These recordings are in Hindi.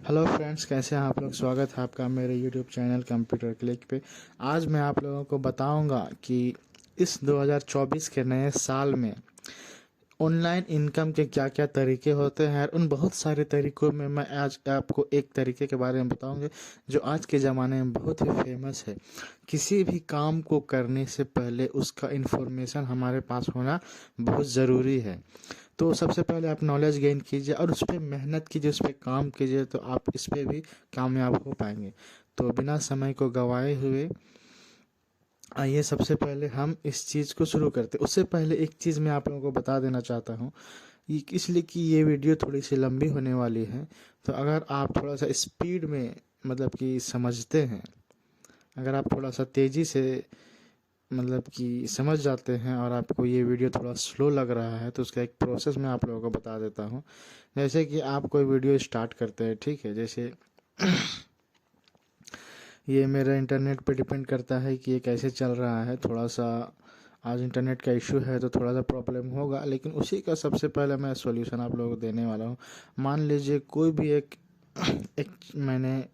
हेलो फ्रेंड्स, कैसे हैं आप लोग। स्वागत है आपका मेरे यूट्यूब चैनल कंप्यूटर क्लिक पे। आज मैं आप लोगों को बताऊंगा कि इस 2024 के नए साल में ऑनलाइन इनकम के क्या क्या तरीके होते हैं। और उन बहुत सारे तरीकों में मैं आज आपको एक तरीके के बारे में बताऊंगा जो आज के ज़माने में बहुत ही फेमस है। किसी भी काम को करने से पहले उसका इन्फॉर्मेशन हमारे पास होना बहुत ज़रूरी है। तो सबसे पहले आप नॉलेज गेन कीजिए और उस पर मेहनत कीजिए, उस पर काम कीजिए, तो आप इस पर भी कामयाब हो पाएंगे। तो बिना समय को गंवाए हुए आइए सबसे पहले हम इस चीज़ को शुरू करते। उससे पहले एक चीज़ मैं आप लोगों को बता देना चाहता हूँ, ये इसलिए कि ये वीडियो थोड़ी सी लंबी होने वाली है। तो अगर आप थोड़ा सा स्पीड में मतलब कि समझते हैं, अगर आप थोड़ा सा तेज़ी से मतलब कि समझ जाते हैं और आपको ये वीडियो थोड़ा स्लो लग रहा है, तो उसका एक प्रोसेस मैं आप लोगों को बता देता हूँ। जैसे कि आप कोई वीडियो स्टार्ट करते हैं, ठीक है। जैसे ये मेरा इंटरनेट पे डिपेंड करता है कि ये कैसे चल रहा है। थोड़ा सा आज इंटरनेट का इशू है तो थोड़ा सा प्रॉब्लम होगा, लेकिन उसी का सबसे पहले मैं सॉल्यूशन आप लोगों को देने वाला हूँ। मान लीजिए कोई भी एक मैंने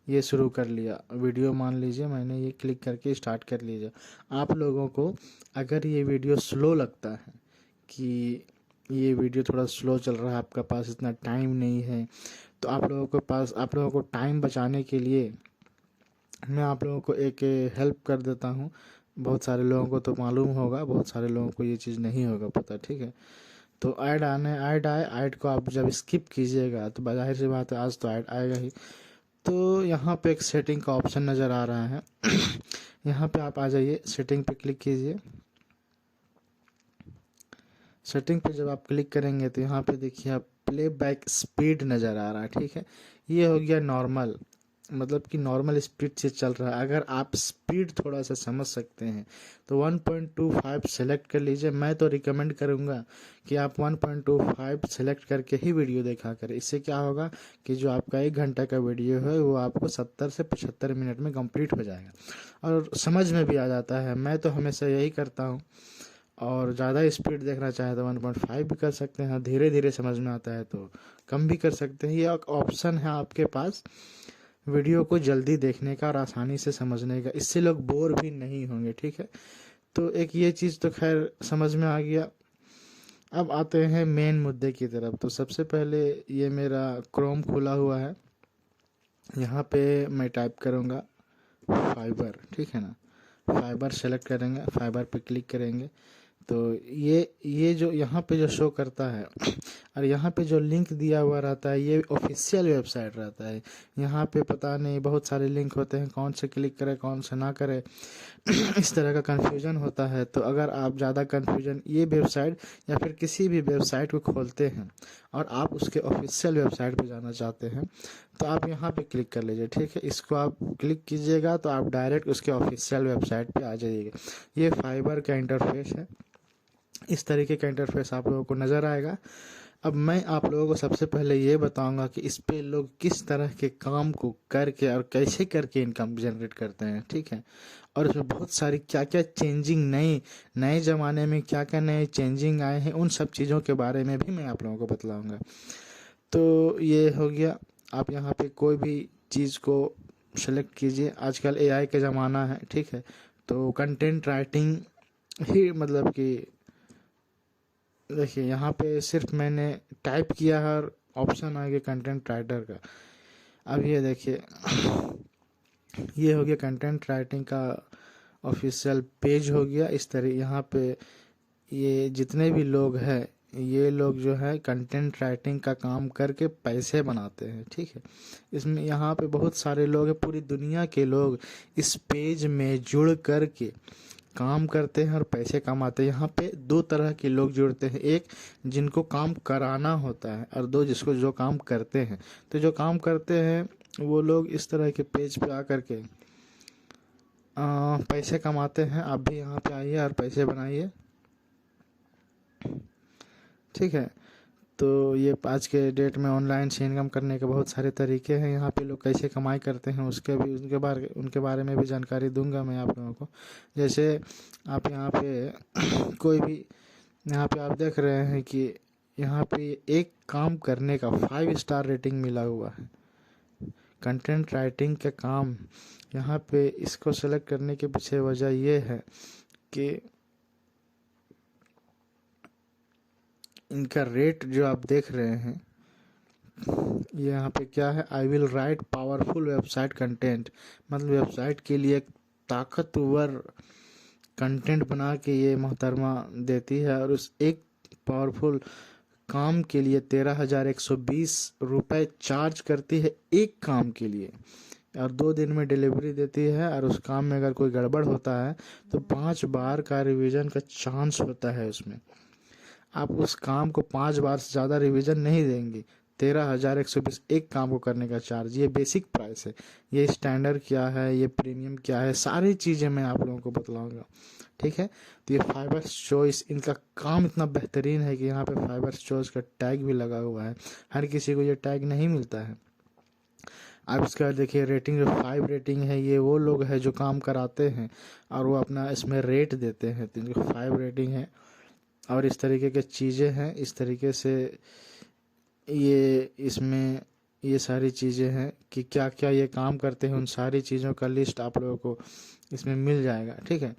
ये शुरू कर लिया वीडियो, मान लीजिए मैंने ये क्लिक करके स्टार्ट कर लीजिए। आप लोगों को अगर ये वीडियो स्लो लगता है कि ये वीडियो थोड़ा स्लो चल रहा है, आपका पास इतना टाइम नहीं है, तो आप लोगों को टाइम बचाने के लिए मैं आप लोगों को एक हेल्प कर देता हूँ। बहुत सारे लोगों को तो मालूम होगा, बहुत सारे लोगों को ये चीज़ नहीं होगा पता, ठीक है। तो ऐड को आप जब स्किप कीजिएगा तो बाहर सी बात है, आज तो ऐड आएगा ही। तो यहाँ पे एक सेटिंग का ऑप्शन नज़र आ रहा है। यहाँ पे आप आ जाइए, सेटिंग पे क्लिक कीजिए। सेटिंग पे जब आप क्लिक करेंगे तो यहाँ पे देखिए आप प्ले बैक स्पीड नज़र आ रहा है, ठीक है। ये हो गया नॉर्मल, मतलब कि नॉर्मल स्पीड से चल रहा है। अगर आप स्पीड थोड़ा सा समझ सकते हैं तो 1.25 सेलेक्ट कर लीजिए। मैं तो रिकमेंड करूँगा कि आप 1.25 सेलेक्ट करके ही वीडियो देखा करें। इससे क्या होगा कि जो आपका 1 घंटा का वीडियो है वो आपको 70 से 75 मिनट में कंप्लीट हो जाएगा और समझ में भी आ जाता है। मैं तो हमेशा यही करता हूँ। और ज़्यादा स्पीड देखना चाहे तो 1.5 भी कर सकते हैं, धीरे धीरे समझ में आता है तो कम भी कर सकते हैं। ये एक ऑप्शन है आपके पास वीडियो को जल्दी देखने का और आसानी से समझने का। इससे लोग बोर भी नहीं होंगे, ठीक है। तो एक ये चीज़ तो खैर समझ में आ गया। अब आते हैं मेन मुद्दे की तरफ। तो सबसे पहले ये मेरा क्रोम खुला हुआ है, यहाँ पे मैं टाइप करूँगा फाइबर, ठीक है ना। फाइबर सेलेक्ट करेंगे, फाइबर पे क्लिक करेंगे तो ये जो यहाँ पे जो शो करता है और यहाँ पे जो लिंक दिया हुआ रहता है ये ऑफिशियल वेबसाइट रहता है। यहाँ पे पता नहीं बहुत सारे लिंक होते हैं, कौन से क्लिक करें कौन से ना करें इस तरह का कन्फ्यूजन होता है। तो अगर आप ज़्यादा कन्फ्यूजन ये वेबसाइट या फिर किसी भी वेबसाइट को खोलते हैं और आप उसके ऑफिशियल वेबसाइट पे जाना चाहते हैं तो आप यहाँ पे क्लिक कर लीजिए, ठीक है। इसको आप क्लिक कीजिएगा तो आप डायरेक्ट उसके ऑफिशियल वेबसाइट पे आ जाइएगा। ये फाइबर का इंटरफेस है, इस तरीके का इंटरफेस आप लोगों को नज़र आएगा। अब मैं आप लोगों को सबसे पहले ये बताऊंगा कि इस पे लोग किस तरह के काम को करके और कैसे करके इनकम जनरेट करते हैं, ठीक है। और इसमें बहुत सारी क्या क्या चेंजिंग नए नए ज़माने में क्या क्या नए चेंजिंग आए हैं, उन सब चीज़ों के बारे में भी मैं आप लोगों को बतलाऊंगा। तो ये हो गया। आप यहाँ पे कोई भी चीज़ को सेलेक्ट कीजिए। आजकल एआई का ज़माना है, ठीक है। तो कंटेंट राइटिंग ही मतलब कि देखिए यहाँ पे सिर्फ मैंने टाइप किया है और ऑप्शन आ गया कंटेंट राइटर का। अब ये देखिए ये हो गया कंटेंट राइटिंग का ऑफिशियल पेज हो गया। इस तरह यहाँ पे ये जितने भी लोग हैं ये लोग जो है कंटेंट राइटिंग का काम करके पैसे बनाते हैं, ठीक है। इसमें यहाँ पे बहुत सारे लोग हैं, पूरी दुनिया के लोग इस पेज में जुड़ कर के काम करते हैं और पैसे कमाते हैं। यहाँ पे दो तरह के लोग जुड़ते हैं, एक जिनको काम कराना होता है और दो जिसको जो काम करते हैं। तो जो काम करते हैं वो लोग इस तरह के पेज पे आकर के पैसे कमाते हैं। आप भी यहाँ पे आइए और पैसे बनाइए, ठीक है। तो ये आज के डेट में ऑनलाइन से इनकम करने के बहुत सारे तरीके हैं। यहाँ पे लोग कैसे कमाई करते हैं उसके भी उनके बारे में भी जानकारी दूंगा मैं आप लोगों को। जैसे आप यहाँ पे कोई भी यहाँ पे आप देख रहे हैं कि यहाँ पे एक काम करने का 5 स्टार रेटिंग मिला हुआ है, कंटेंट राइटिंग का काम यहाँ पे इसको सेलेक्ट करने के पीछे वजह ये है कि इनका रेट जो आप देख रहे हैं ये यहाँ पे क्या है, आई will right powerful website content, मतलब वेबसाइट के लिए ताकतवर कंटेंट बना के ये मोहतरमा देती है और उस एक पावरफुल काम के लिए 13,120 रुपये चार्ज करती है एक काम के लिए, और 2 दिन में डिलीवरी देती है। और उस काम में अगर कोई गड़बड़ होता है तो 5 बार का रिवीजन का चांस होता है उसमें। आप उस काम को 5 बार से ज़्यादा रिवीजन नहीं देंगे। 13,120 एक काम को करने का चार्ज, ये बेसिक प्राइस है। ये स्टैंडर्ड क्या है, ये प्रीमियम क्या है, सारी चीज़ें मैं आप लोगों को बतलाऊंगा, ठीक है। तो ये फाइबर्स चॉइस, इनका काम इतना बेहतरीन है कि यहाँ पे फाइबर्स चॉइस का टैग भी लगा हुआ है। हर किसी को ये टैग नहीं मिलता है। आप इसके बाद देखिए रेटिंग, जो 5 रेटिंग है ये वो लोग हैं जो काम कराते हैं और वो अपना इसमें रेट देते हैं, तो इनकी 5 रेटिंग है। और इस तरीके की चीज़ें हैं, इस तरीके से ये इसमें ये सारी चीज़ें हैं कि क्या क्या ये काम करते हैं, उन सारी चीज़ों का लिस्ट आप लोगों को इसमें मिल जाएगा, ठीक है।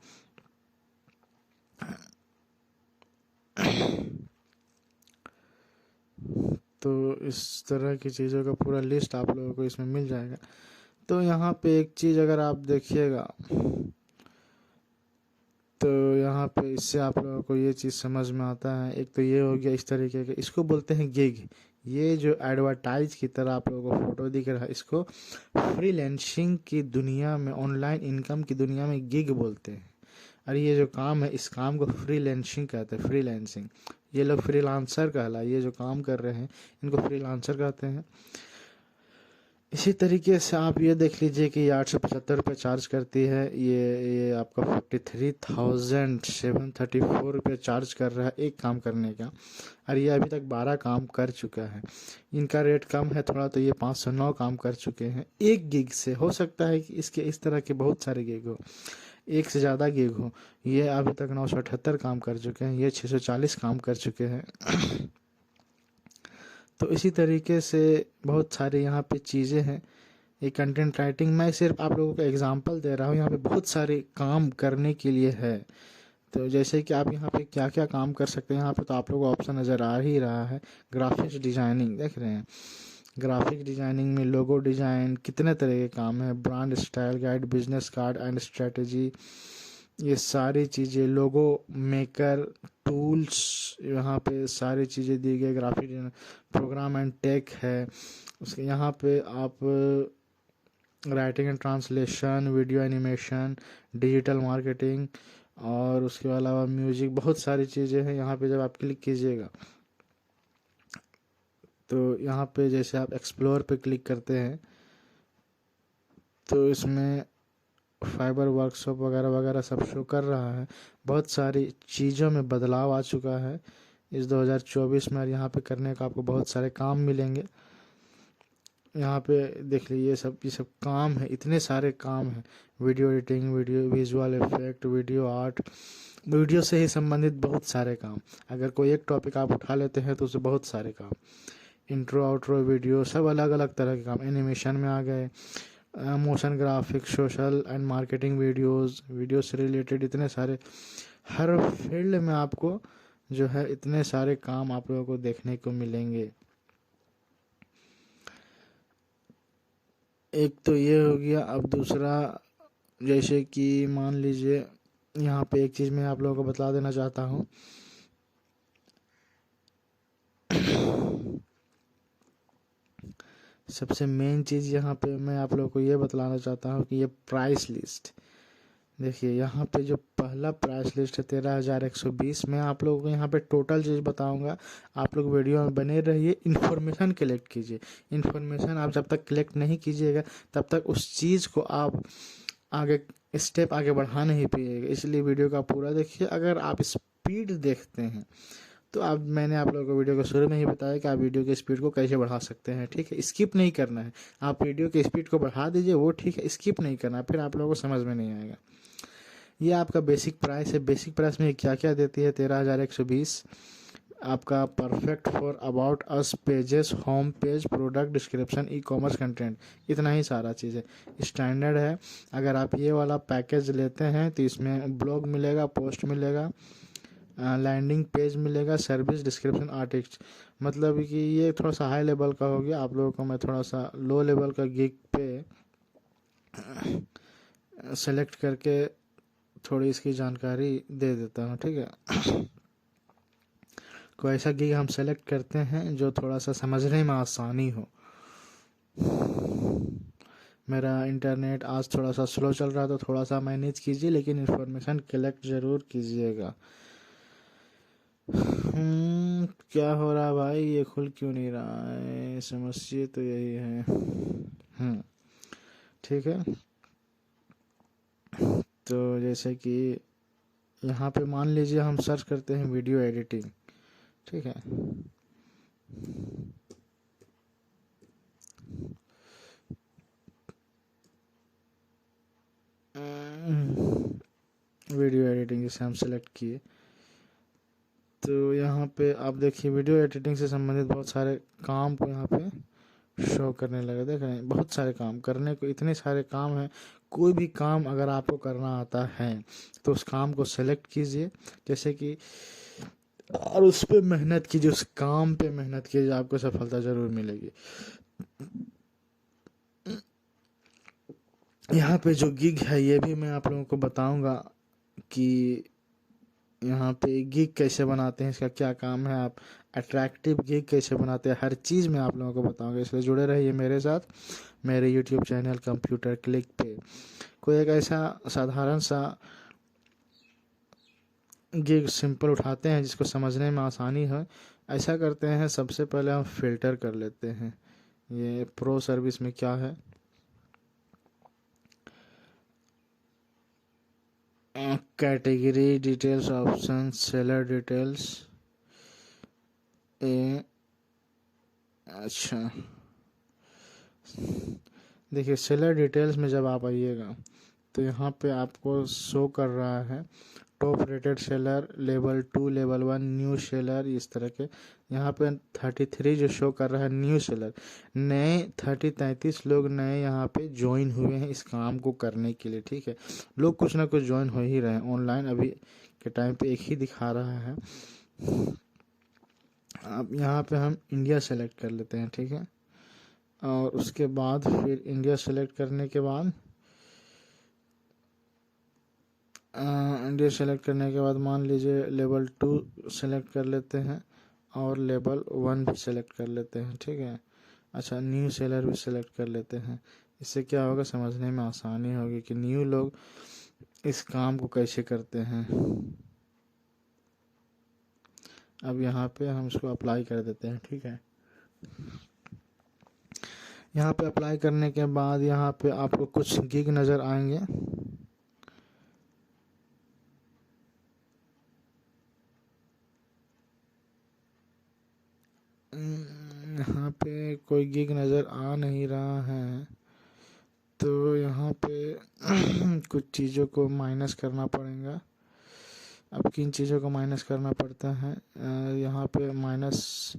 तो इस तरह की चीज़ों का पूरा लिस्ट आप लोगों को इसमें मिल जाएगा। तो यहाँ पे एक चीज़ अगर आप देखिएगा तो यहाँ पे इससे आप लोगों को ये चीज़ समझ में आता है। एक तो ये हो गया इस तरीके के, इसको बोलते हैं गिग। ये जो एडवर्टाइज की तरह आप लोगों को फोटो दिख रहा है, इसको फ्रीलांसिंग की दुनिया में, ऑनलाइन इनकम की दुनिया में गिग बोलते हैं। और ये जो काम है, इस काम को फ्रीलांसिंग कहते हैं, फ्रीलांसिंग। ये लोग फ्रीलांसर कहला, ये जो काम कर रहे हैं इनको फ्रीलांसर कहते हैं। इसी तरीके से आप ये देख लीजिए कि 875 रुपये चार्ज करती है, ये आपका 43,734 रुपये चार्ज कर रहा है एक काम करने का। और ये अभी तक 12 काम कर चुका है। इनका रेट कम है थोड़ा, तो ये 509 काम कर चुके हैं एक गिग से। हो सकता है कि इसके इस तरह के बहुत सारे गिग हो, एक से ज़्यादा गिग हो। ये अभी तक 978 काम कर चुके हैं, ये 640 काम कर चुके हैं। तो इसी तरीके से बहुत सारे यहाँ पे चीज़ें हैं। ये कंटेंट राइटिंग, मैं सिर्फ आप लोगों को एग्जांपल दे रहा हूँ, यहाँ पे बहुत सारे काम करने के लिए है। तो जैसे कि आप यहाँ पे क्या क्या काम कर सकते हैं, यहाँ पे तो आप लोगों को ऑप्शन नज़र आ ही रहा है। ग्राफिक्स डिजाइनिंग देख रहे हैं, ग्राफिक डिजाइनिंग में लोगो डिजाइन, कितने तरह के काम है, brand style guide, business card and strategy, ये सारी चीज़ें, लोगो मेकर टूल्स, यहाँ पे सारी चीज़ें दी गई। ग्राफिक प्रोग्राम एंड टेक है उसके, यहाँ पे आप writing and translation, video animation, digital marketing और उसके अलावा म्यूजिक, बहुत सारी चीज़ें हैं। यहाँ पे जब आप क्लिक कीजिएगा तो यहाँ पे जैसे आप एक्सप्लोर पे क्लिक करते हैं तो इसमें फाइबर वर्कशॉप वगैरह वगैरह सब शो कर रहा है। बहुत सारी चीज़ों में बदलाव आ चुका है इस 2024 में, और यहाँ पे करने का आपको बहुत सारे काम मिलेंगे। यहाँ पे देख लीजिए ये सब काम है, इतने सारे काम हैं। Video editing, video visual effect, video art, video से ही संबंधित बहुत सारे काम। अगर कोई एक टॉपिक आप उठा लेते हैं तो उससे बहुत सारे काम, इंट्रो आउट्रो वीडियो, सब अलग अलग तरह के काम। एनिमेशन में आ गए, motion graphics, social and marketing videos, video से रिलेटेड इतने सारे, हर फील्ड में आपको जो है इतने सारे काम आप लोगों को देखने को मिलेंगे। एक तो ये हो गया। अब दूसरा, जैसे कि मान लीजिए यहाँ पे एक चीज़ मैं आप लोगों को बता देना चाहता हूँ। सबसे मेन चीज़ यहाँ पे मैं आप लोगों को ये बतलाना चाहता हूँ कि ये प्राइस लिस्ट देखिए। यहाँ पे जो पहला प्राइस लिस्ट है 13,120, मैं आप लोगों को यहाँ पे टोटल चीज़ बताऊँगा। आप लोग वीडियो में बने रहिए, इन्फॉर्मेशन कलेक्ट कीजिए। इन्फॉर्मेशन आप जब तक कलेक्ट नहीं कीजिएगा तब तक उस चीज़ को आप आगे स्टेप आगे बढ़ा नहीं पाइएगा। इसलिए वीडियो का पूरा देखिए। अगर आप स्पीड देखते हैं तो आप, मैंने आप लोगों को वीडियो के शुरू में ही बताया कि आप वीडियो की स्पीड को कैसे बढ़ा सकते हैं, ठीक है। स्किप नहीं करना है, आप वीडियो की स्पीड को बढ़ा दीजिए, वो ठीक है। स्किप नहीं करना, फिर आप लोगों को समझ में नहीं आएगा। ये आपका बेसिक प्राइस है। बेसिक प्राइस में क्या क्या देती है 13,120। आपका perfect for about us pages, home page, product description, e commerce content, इतना ही सारा चीज़ है। स्टैंडर्ड है। अगर आप ये वाला पैकेज लेते हैं तो इसमें ब्लॉग मिलेगा, पोस्ट मिलेगा, लैंडिंग पेज मिलेगा, सर्विस डिस्क्रिप्शन, आर्टिक्स। मतलब कि ये थोड़ा सा हाई लेवल का हो गया। आप लोगों को मैं थोड़ा सा लो लेवल का गिग पे सेलेक्ट करके थोड़ी इसकी जानकारी दे देता हूँ, ठीक है। कोई ऐसा गिग हम सेलेक्ट करते हैं जो थोड़ा सा समझने में आसानी हो। मेरा इंटरनेट आज थोड़ा सा स्लो चल रहा है तो थोड़ा सा मैनेज कीजिए, लेकिन इन्फॉर्मेशन कलेक्ट ज़रूर कीजिएगा। क्या हो रहा है भाई, ये खुल क्यों नहीं रहा है? समस्या तो यही है। ठीक है। तो जैसे कि यहाँ पे मान लीजिए हम सर्च करते हैं वीडियो एडिटिंग, ठीक है। वीडियो एडिटिंग जैसे हम सेलेक्ट किए तो यहाँ पे आप देखिए वीडियो एडिटिंग से संबंधित बहुत सारे काम को यहाँ पे शो करने लगे। देख रहे हैं, बहुत सारे काम करने को, इतने सारे काम हैं। कोई भी काम अगर आपको करना आता है तो उस काम को सेलेक्ट कीजिए, जैसे कि, और उस पर मेहनत कीजिए, उस काम पे मेहनत कीजिए, आपको सफलता ज़रूर मिलेगी। यहाँ पे जो गिग है ये भी मैं आप लोगों को बताऊंगा कि यहाँ पे गिग कैसे बनाते हैं, इसका क्या काम है, आप अट्रैक्टिव गिग कैसे बनाते हैं, हर चीज़ मैं आप लोगों को बताऊंगा। इसलिए जुड़े रहिए मेरे साथ, मेरे यूट्यूब चैनल कंप्यूटर क्लिक पे। कोई एक ऐसा साधारण सा गिग सिंपल उठाते हैं जिसको समझने में आसानी हो। ऐसा करते हैं, सबसे पहले हम फ़िल्टर कर लेते हैं। ये प्रो सर्विस में क्या है, category details option, seller details, ए, अच्छा देखिए सेलर डिटेल्स में जब आप आइएगा तो यहाँ पे आपको शो कर रहा है top rated seller, level 2, level 1, new seller, इस तरह के। यहाँ पे 33 जो शो कर रहा है न्यू सेलर, नए 33 लोग नए यहाँ पे ज्वाइन हुए हैं इस काम को करने के लिए, ठीक है। लोग कुछ ना कुछ ज्वाइन हो ही रहे हैं ऑनलाइन, अभी के टाइम पे एक ही दिखा रहा है। अब यहाँ पे हम इंडिया सेलेक्ट कर लेते हैं, ठीक है। और उसके बाद फिर इंडिया सेलेक्ट करने के बाद इंडिया सेलेक्ट करने के बाद मान लीजिए लेवल 2 सेलेक्ट कर लेते हैं और लेवल 1 भी सेलेक्ट कर लेते हैं, ठीक है। अच्छा, न्यू सेलर भी सेलेक्ट कर लेते हैं। इससे क्या होगा, समझने में आसानी होगी कि न्यू लोग इस काम को कैसे करते हैं। अब यहाँ पे हम इसको अप्लाई कर देते हैं, ठीक है। यहाँ पे अप्लाई करने के बाद यहाँ पे आपको कुछ गिग नज़र आएंगे। यहाँ पे कोई गिग नज़र आ नहीं रहा है, तो यहाँ पे कुछ चीज़ों को माइनस करना पड़ेगा। अब किन चीज़ों को माइनस करना पड़ता है, यहाँ पे माइनस,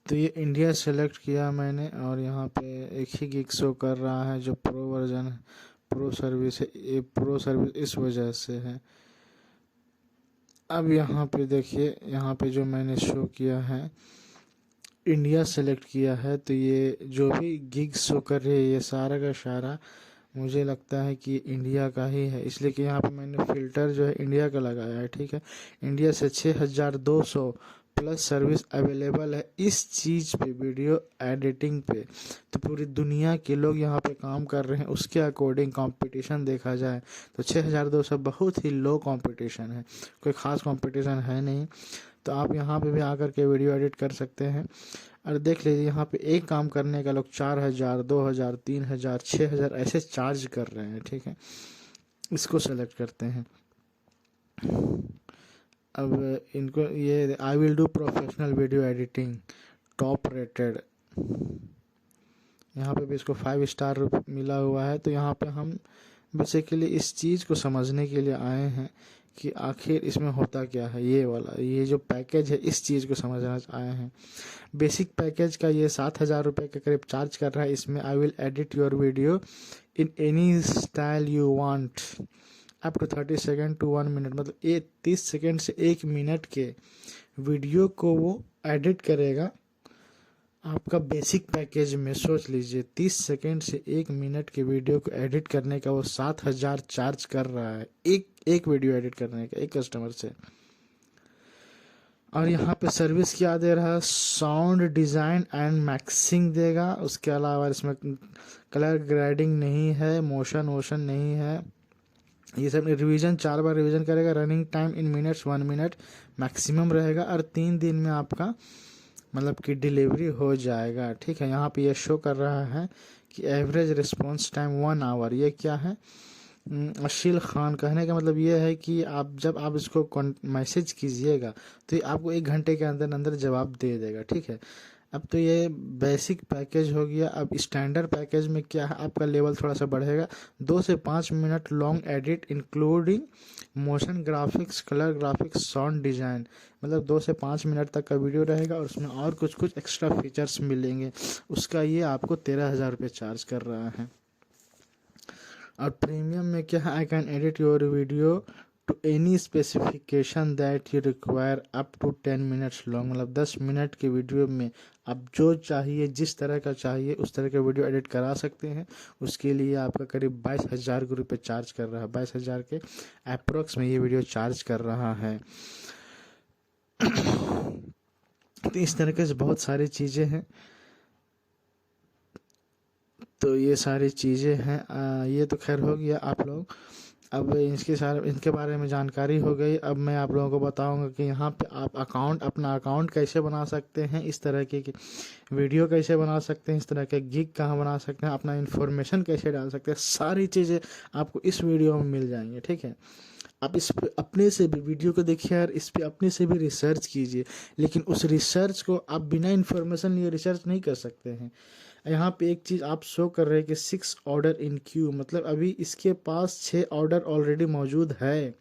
तो ये इंडिया सेलेक्ट किया मैंने और यहाँ पे एक ही गिग शो कर रहा है जो प्रो वर्जन है, प्रो सर्विस है। ये प्रो सर्विस इस वजह से है। अब यहाँ पे देखिए, यहाँ पे जो मैंने शो किया है इंडिया सेलेक्ट किया है, तो ये जो भी गिग शो कर रही है ये सारा का सारा मुझे लगता है कि इंडिया का ही है, इसलिए कि यहाँ पे मैंने फ़िल्टर जो है इंडिया का लगाया है, ठीक है। इंडिया से 6200 प्लस सर्विस अवेलेबल है इस चीज़ पे, वीडियो एडिटिंग पे। तो पूरी दुनिया के लोग यहाँ पे काम कर रहे हैं, उसके अकॉर्डिंग कंपटीशन देखा जाए तो 6200 बहुत ही लो कंपटीशन है, कोई ख़ास कंपटीशन है नहीं। तो आप यहाँ पे भी आकर के वीडियो एडिट कर सकते हैं। और देख लीजिए यहाँ पे एक काम करने का लोग 4000, 2000, 3000, 6000 ऐसे चार्ज कर रहे हैं, ठीक है। इसको सेलेक्ट करते हैं। अब इनको ये आई will do professional video editing, top rated, यहाँ पे भी इसको 5 स्टार मिला हुआ है। तो यहाँ पे हम बेसिकली इस चीज़ को समझने के लिए आए हैं कि आखिर इसमें होता क्या है। ये वाला ये जो पैकेज है इस चीज़ को समझना आए हैं। बेसिक पैकेज का ये 7,000 रुपये के करीब चार्ज कर रहा है। इसमें I will edit your video in any style you want up to 30 second to 1 minute, मतलब ये 30 सेकेंड से 1 मिनट के वीडियो को वो एडिट करेगा आपका बेसिक पैकेज में। सोच लीजिए 30 सेकेंड से 1 मिनट के वीडियो को एडिट करने का वो 7,000 चार्ज कर रहा है, एक वीडियो एडिट करने का एक कस्टमर से। और यहाँ पे सर्विस क्या दे रहा है, साउंड डिज़ाइन एंड मैक्सिंग देगा। उसके अलावा इसमें कलर ग्रेडिंग नहीं है, मोशन वोशन नहीं है। ये सब रिवीजन 4 बार रिवीजन करेगा। Running time in minutes 1 minute maximum रहेगा। और 3 दिन में आपका मतलब कि डिलीवरी हो जाएगा। ठीक है, यहाँ पे ये शो कर रहा है कि एवरेज रिस्पॉन्स टाइम 1 आवर। ये क्या है, अशील खान कहने का मतलब ये है कि आप जब आप इसको मैसेज कीजिएगा तो ये आपको 1 घंटे के अंदर अंदर जवाब दे देगा। ठीक है, अब तो ये बेसिक पैकेज हो गया। अब स्टैंडर्ड पैकेज में क्या है, आपका लेवल थोड़ा सा बढ़ेगा। 2 से 5 minute long edit including motion graphics, colour graphics, sound design, मतलब 2 से 5 मिनट तक का वीडियो रहेगा और उसमें और कुछ कुछ एक्स्ट्रा फीचर्स मिलेंगे। उसका ये आपको 13,000 रुपये चार्ज कर रहा है। और प्रीमियम में क्या है, I can edit your video to any specification that you require up to 10 minutes long, मतलब 10 मिनट के वीडियो में आप जो चाहिए जिस तरह का चाहिए उस तरह का वीडियो एडिट करा सकते हैं। उसके लिए आपका करीब 22,000 रुपये चार्ज कर रहा है। 22,000 के अप्रोक्स में ये वीडियो चार्ज कर रहा है। तो इस तरीके से बहुत सारी चीज़ें हैं। तो ये सारी चीज़ें हैं। ये तो खैर हो गया आप लोग, अब इनके बारे में जानकारी हो गई। अब मैं आप लोगों को बताऊंगा कि यहाँ पे आप अपना अकाउंट कैसे बना सकते हैं, इस तरह की वीडियो कैसे बना सकते हैं, इस तरह के गिग कहाँ बना सकते हैं, अपना इन्फॉर्मेशन कैसे डाल सकते हैं। सारी चीज़ें आपको इस वीडियो में मिल जाएंगी। ठीक है, आप इस पे अपने से भी वीडियो को देखिए और इस पे अपने से भी रिसर्च कीजिए। लेकिन उस रिसर्च को आप बिना इन्फॉर्मेशन लिए रिसर्च नहीं कर सकते हैं। यहाँ पे एक चीज़ आप शो कर रहे हैं कि 6 ऑर्डर इन क्यू, मतलब अभी इसके पास 6 ऑर्डर ऑलरेडी मौजूद है।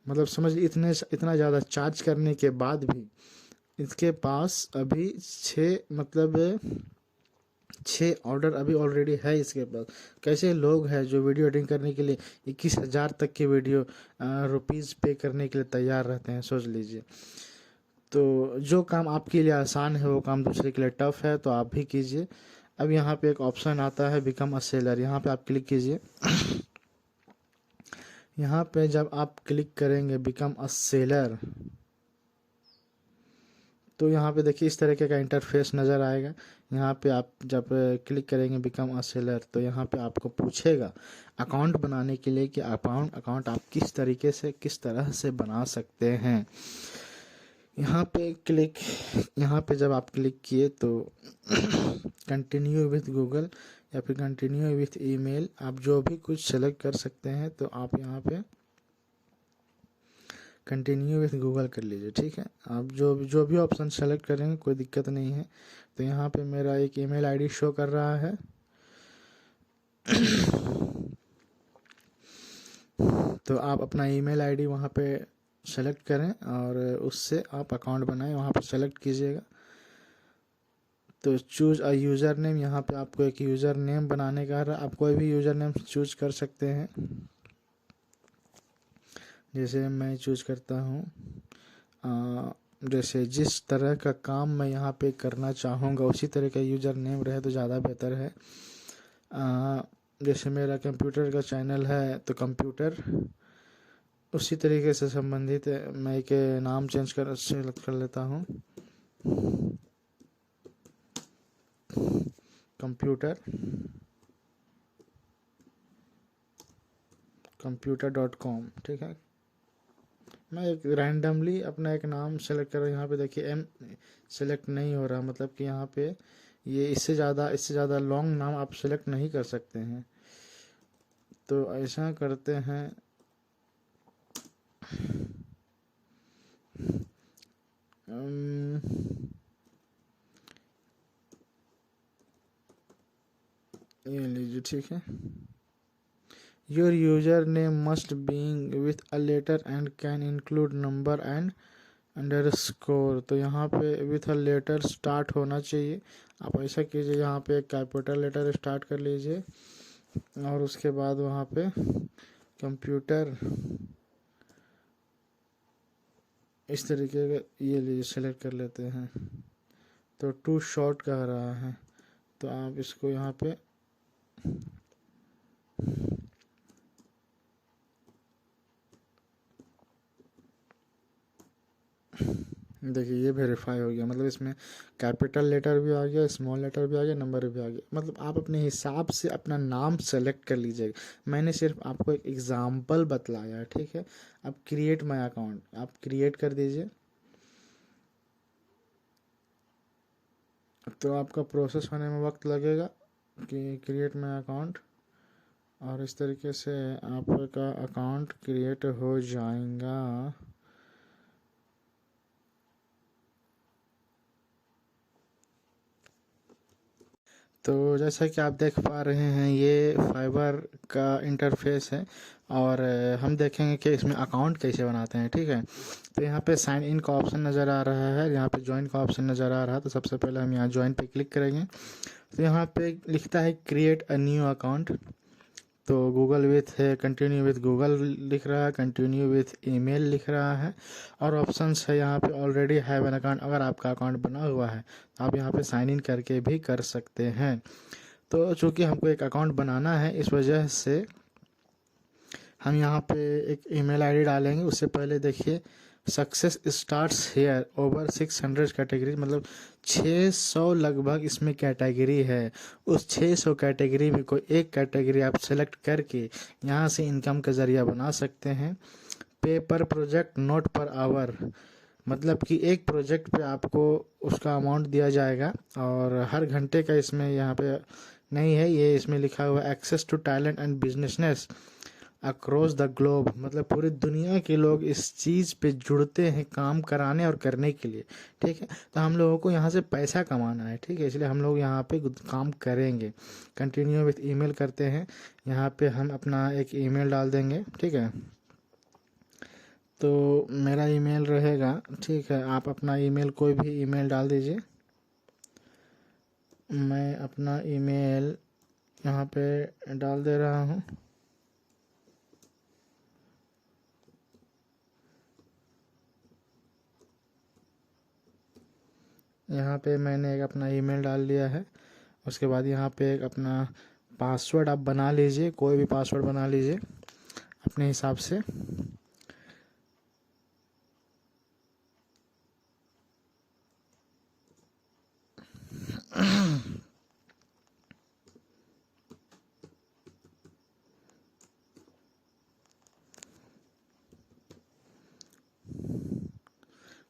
मतलब समझ इतना ज़्यादा चार्ज करने के बाद भी इसके पास अभी 6 ऑर्डर अभी ऑलरेडी है इसके पास। कैसे लोग हैं जो वीडियो एडिटिंग करने के लिए 21,000 तक के वीडियो रुपीज़ पे करने के लिए तैयार रहते हैं, सोच लीजिए। तो जो काम आपके लिए आसान है वो काम दूसरे के लिए टफ है, तो आप भी कीजिए। अब यहाँ पे एक ऑप्शन आता है बिकम अ सेलर, यहाँ पे आप क्लिक कीजिए। यहाँ पे जब आप क्लिक करेंगे बिकम अ सेलर, तो यहाँ पे देखिए इस तरीके का इंटरफेस नज़र आएगा। यहाँ पे आप जब क्लिक करेंगे बिकम अ सेलर तो यहाँ पे आपको पूछेगा अकाउंट बनाने के लिए कि अकाउंट आप किस तरीके से किस तरह से बना सकते हैं। यहाँ पे जब आप क्लिक किए तो कंटिन्यू विथ गूगल या फिर कंटिन्यू विथ ईमेल, आप जो भी कुछ सेलेक्ट कर सकते हैं। तो आप यहाँ पे कंटिन्यू विथ गूगल कर लीजिए। ठीक है, आप जो भी ऑप्शन सेलेक्ट करेंगे कोई दिक्कत नहीं है। तो यहाँ पे मेरा एक ईमेल आईडी शो कर रहा है। तो आप अपना ईमेल आईडी वहाँ पे सेलेक्ट करें और उससे आप अकाउंट बनाएं, वहाँ पे सेलेक्ट कीजिएगा। तो चूज़ अ यूज़र नेम, यहाँ पे आपको एक यूज़र नेम बनाने का है। आप कोई भी यूज़र नेम चूज़ कर सकते हैं। जैसे मैं चूज़ करता हूँ, जैसे जिस तरह का काम मैं यहाँ पे करना चाहूँगा उसी तरह का यूज़र नेम रहे तो ज़्यादा बेहतर है। जैसे मेरा कंप्यूटर का चैनल है तो कंप्यूटर उसी तरीके से संबंधित मैं एक नाम सेलेक्ट कर लेता हूँ, computer.com। ठीक है, मैं एक रैंडमली अपना एक नाम सेलेक्ट कर रहा हूँ। यहाँ पे देखिए एम सेलेक्ट नहीं हो रहा, मतलब कि यहाँ पे ये इससे ज़्यादा लॉन्ग नाम आप सेलेक्ट नहीं कर सकते हैं। तो ऐसा करते हैं, ठीक है। योर यूजर नेम मस्ट बीइंग with a letter and can include number and underscore. तो यहाँ पे विथ अ लेटर स्टार्ट होना चाहिए। आप ऐसा कीजिए, यहाँ पे कैपिटल लेटर स्टार्ट कर लीजिए और उसके बाद वहाँ पे कंप्यूटर इस तरीके का ये लीजिए, सेलेक्ट कर लेते हैं। तो टू शॉर्ट कह रहा है, तो आप इसको यहाँ पे देखिए ये वेरीफाई हो गया। मतलब इसमें कैपिटल लेटर भी आ गया, स्मॉल लेटर भी आ गया, नंबर भी आ गया। मतलब आप अपने हिसाब से अपना नाम सेलेक्ट कर लीजिएगा। मैंने सिर्फ आपको एक एग्जांपल बतलाया है, ठीक है। अब क्रिएट माय अकाउंट आप क्रिएट कर दीजिए। तो आपका प्रोसेस होने में वक्त लगेगा कि क्रिएट माय अकाउंट, और इस तरीके से आपका अकाउंट क्रिएट हो जाएगा। तो जैसा कि आप देख पा रहे हैं ये फाइबर का इंटरफेस है, और हम देखेंगे कि इसमें अकाउंट कैसे बनाते हैं, ठीक है। तो यहाँ पे साइन इन का ऑप्शन नज़र आ रहा है, यहाँ पे ज्वाइन का ऑप्शन नज़र आ रहा है। तो सबसे पहले हम यहाँ ज्वाइन पे क्लिक करेंगे। तो यहाँ पे लिखता है क्रिएट अ न्यू अकाउंट। तो गूगल विथ है, कंटिन्यू विथ गूगल लिख रहा है, कंटिन्यू विथ ईमेल लिख रहा है, और ऑप्शंस है यहाँ पे ऑलरेडी हैव एन अकाउंट। अगर आपका अकाउंट बना हुआ है तो आप यहाँ पे साइन इन करके भी कर सकते हैं। तो चूंकि हमको एक अकाउंट बनाना है, इस वजह से हम यहाँ पे एक ईमेल आईडी डालेंगे। उससे पहले देखिए success starts here over 600 category, मतलब 600 लगभग इसमें कैटेगरी है। उस 600 कैटेगरी में कोई एक कैटेगरी आप सेलेक्ट करके यहाँ से इनकम का ज़रिया बना सकते हैं। पे पर प्रोजेक्ट नॉट पर आवर, मतलब कि एक प्रोजेक्ट पे आपको उसका अमाउंट दिया जाएगा, और हर घंटे का इसमें यहाँ पे नहीं है। ये इसमें लिखा हुआ access to talent and businesses across the globe, मतलब पूरी दुनिया के लोग इस चीज़ पे जुड़ते हैं काम कराने और करने के लिए, ठीक है। तो हम लोगों को यहाँ से पैसा कमाना है, ठीक है, इसलिए हम लोग यहाँ पे काम करेंगे। कंटिन्यू विथ ईमेल करते हैं। यहाँ पे हम अपना एक ईमेल डाल देंगे, ठीक है। तो मेरा ईमेल रहेगा, ठीक है। आप अपना ईमेल कोई भी ईमेल डाल दीजिए। मैं अपना ईमेल यहाँ पे डाल दे रहा हूँ। यहाँ पे मैंने एक अपना ईमेल डाल दिया है। उसके बाद यहाँ पे एक अपना पासवर्ड आप बना लीजिए, कोई भी पासवर्ड बना लीजिए अपने हिसाब से।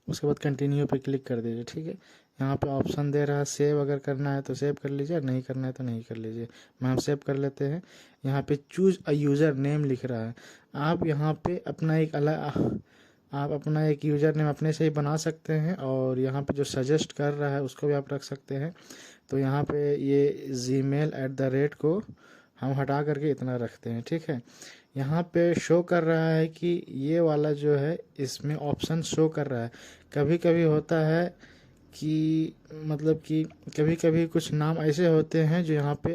उसके बाद कंटिन्यू पे क्लिक कर दीजिए, ठीक है। यहाँ पे ऑप्शन दे रहा है सेव, अगर करना है तो सेव कर लीजिए, नहीं करना है तो नहीं कर लीजिए। मैं हम सेव कर लेते हैं। यहाँ पे चूज अ यूज़र नेम लिख रहा है। आप यहाँ पे अपना एक अलग, आप अपना एक यूज़र नेम अपने से ही बना सकते हैं, और यहाँ पे जो सजेस्ट कर रहा है उसको भी आप रख सकते हैं। तो यहाँ पे ये gmail@ को हम हटा करके इतना रखते हैं, ठीक है। यहाँ पे शो कर रहा है कि ये वाला जो है इसमें ऑप्शन शो कर रहा है। कभी कभी होता है कि मतलब कि कभी कभी कुछ नाम ऐसे होते हैं जो यहाँ पे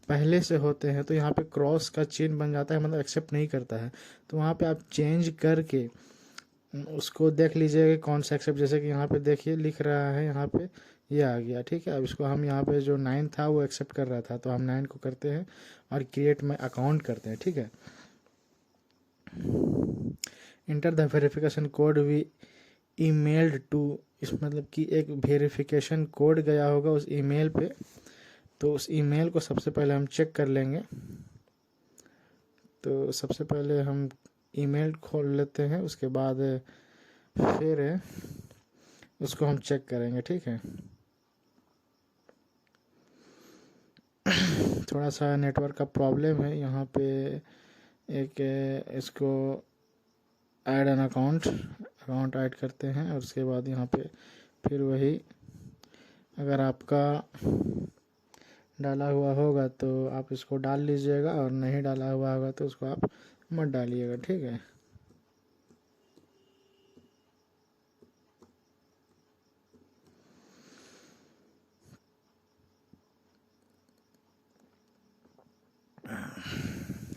पहले से होते हैं, तो यहाँ पे क्रॉस का चिन्ह बन जाता है, मतलब एक्सेप्ट नहीं करता है। तो वहाँ पे आप चेंज करके उसको देख लीजिएगा कौन सा एक्सेप्ट। जैसे कि यहाँ पे देखिए लिख रहा है, यहाँ पे ये आ गया, ठीक है। अब इसको हम यहाँ पे जो 9 था वो एक्सेप्ट कर रहा था, तो हम 9 को करते हैं और क्रिएट माय अकाउंट करते हैं, ठीक है। Enter the verification code we emailed to, इस मतलब कि एक वेरिफिकेशन कोड गया होगा उस ईमेल पे। तो उस ईमेल को सबसे पहले हम चेक कर लेंगे। तो सबसे पहले हम ईमेल खोल लेते हैं, उसके बाद फिर उसको हम चेक करेंगे, ठीक है। थोड़ा सा नेटवर्क का प्रॉब्लम है यहाँ पे। एक इसको ऐड एन अकाउंट ऐड करते हैं, और उसके बाद यहाँ पे फिर वही, अगर आपका डाला हुआ होगा तो आप इसको डाल लीजिएगा, और नहीं डाला हुआ होगा तो उसको आप मत डालिएगा, ठीक है।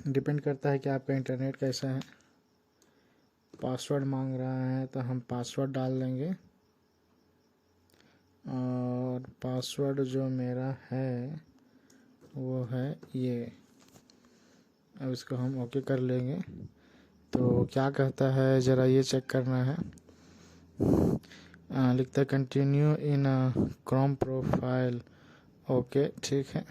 डिपेंड करता है कि आपका इंटरनेट कैसा है। पासवर्ड मांग रहा है तो हम पासवर्ड डाल देंगे, और पासवर्ड जो मेरा है वो है ये। अब इसको हम ओके कर लेंगे। तो क्या कहता है ज़रा ये चेक करना है। लिखता है continue in Chrome profile, okay ठीक है।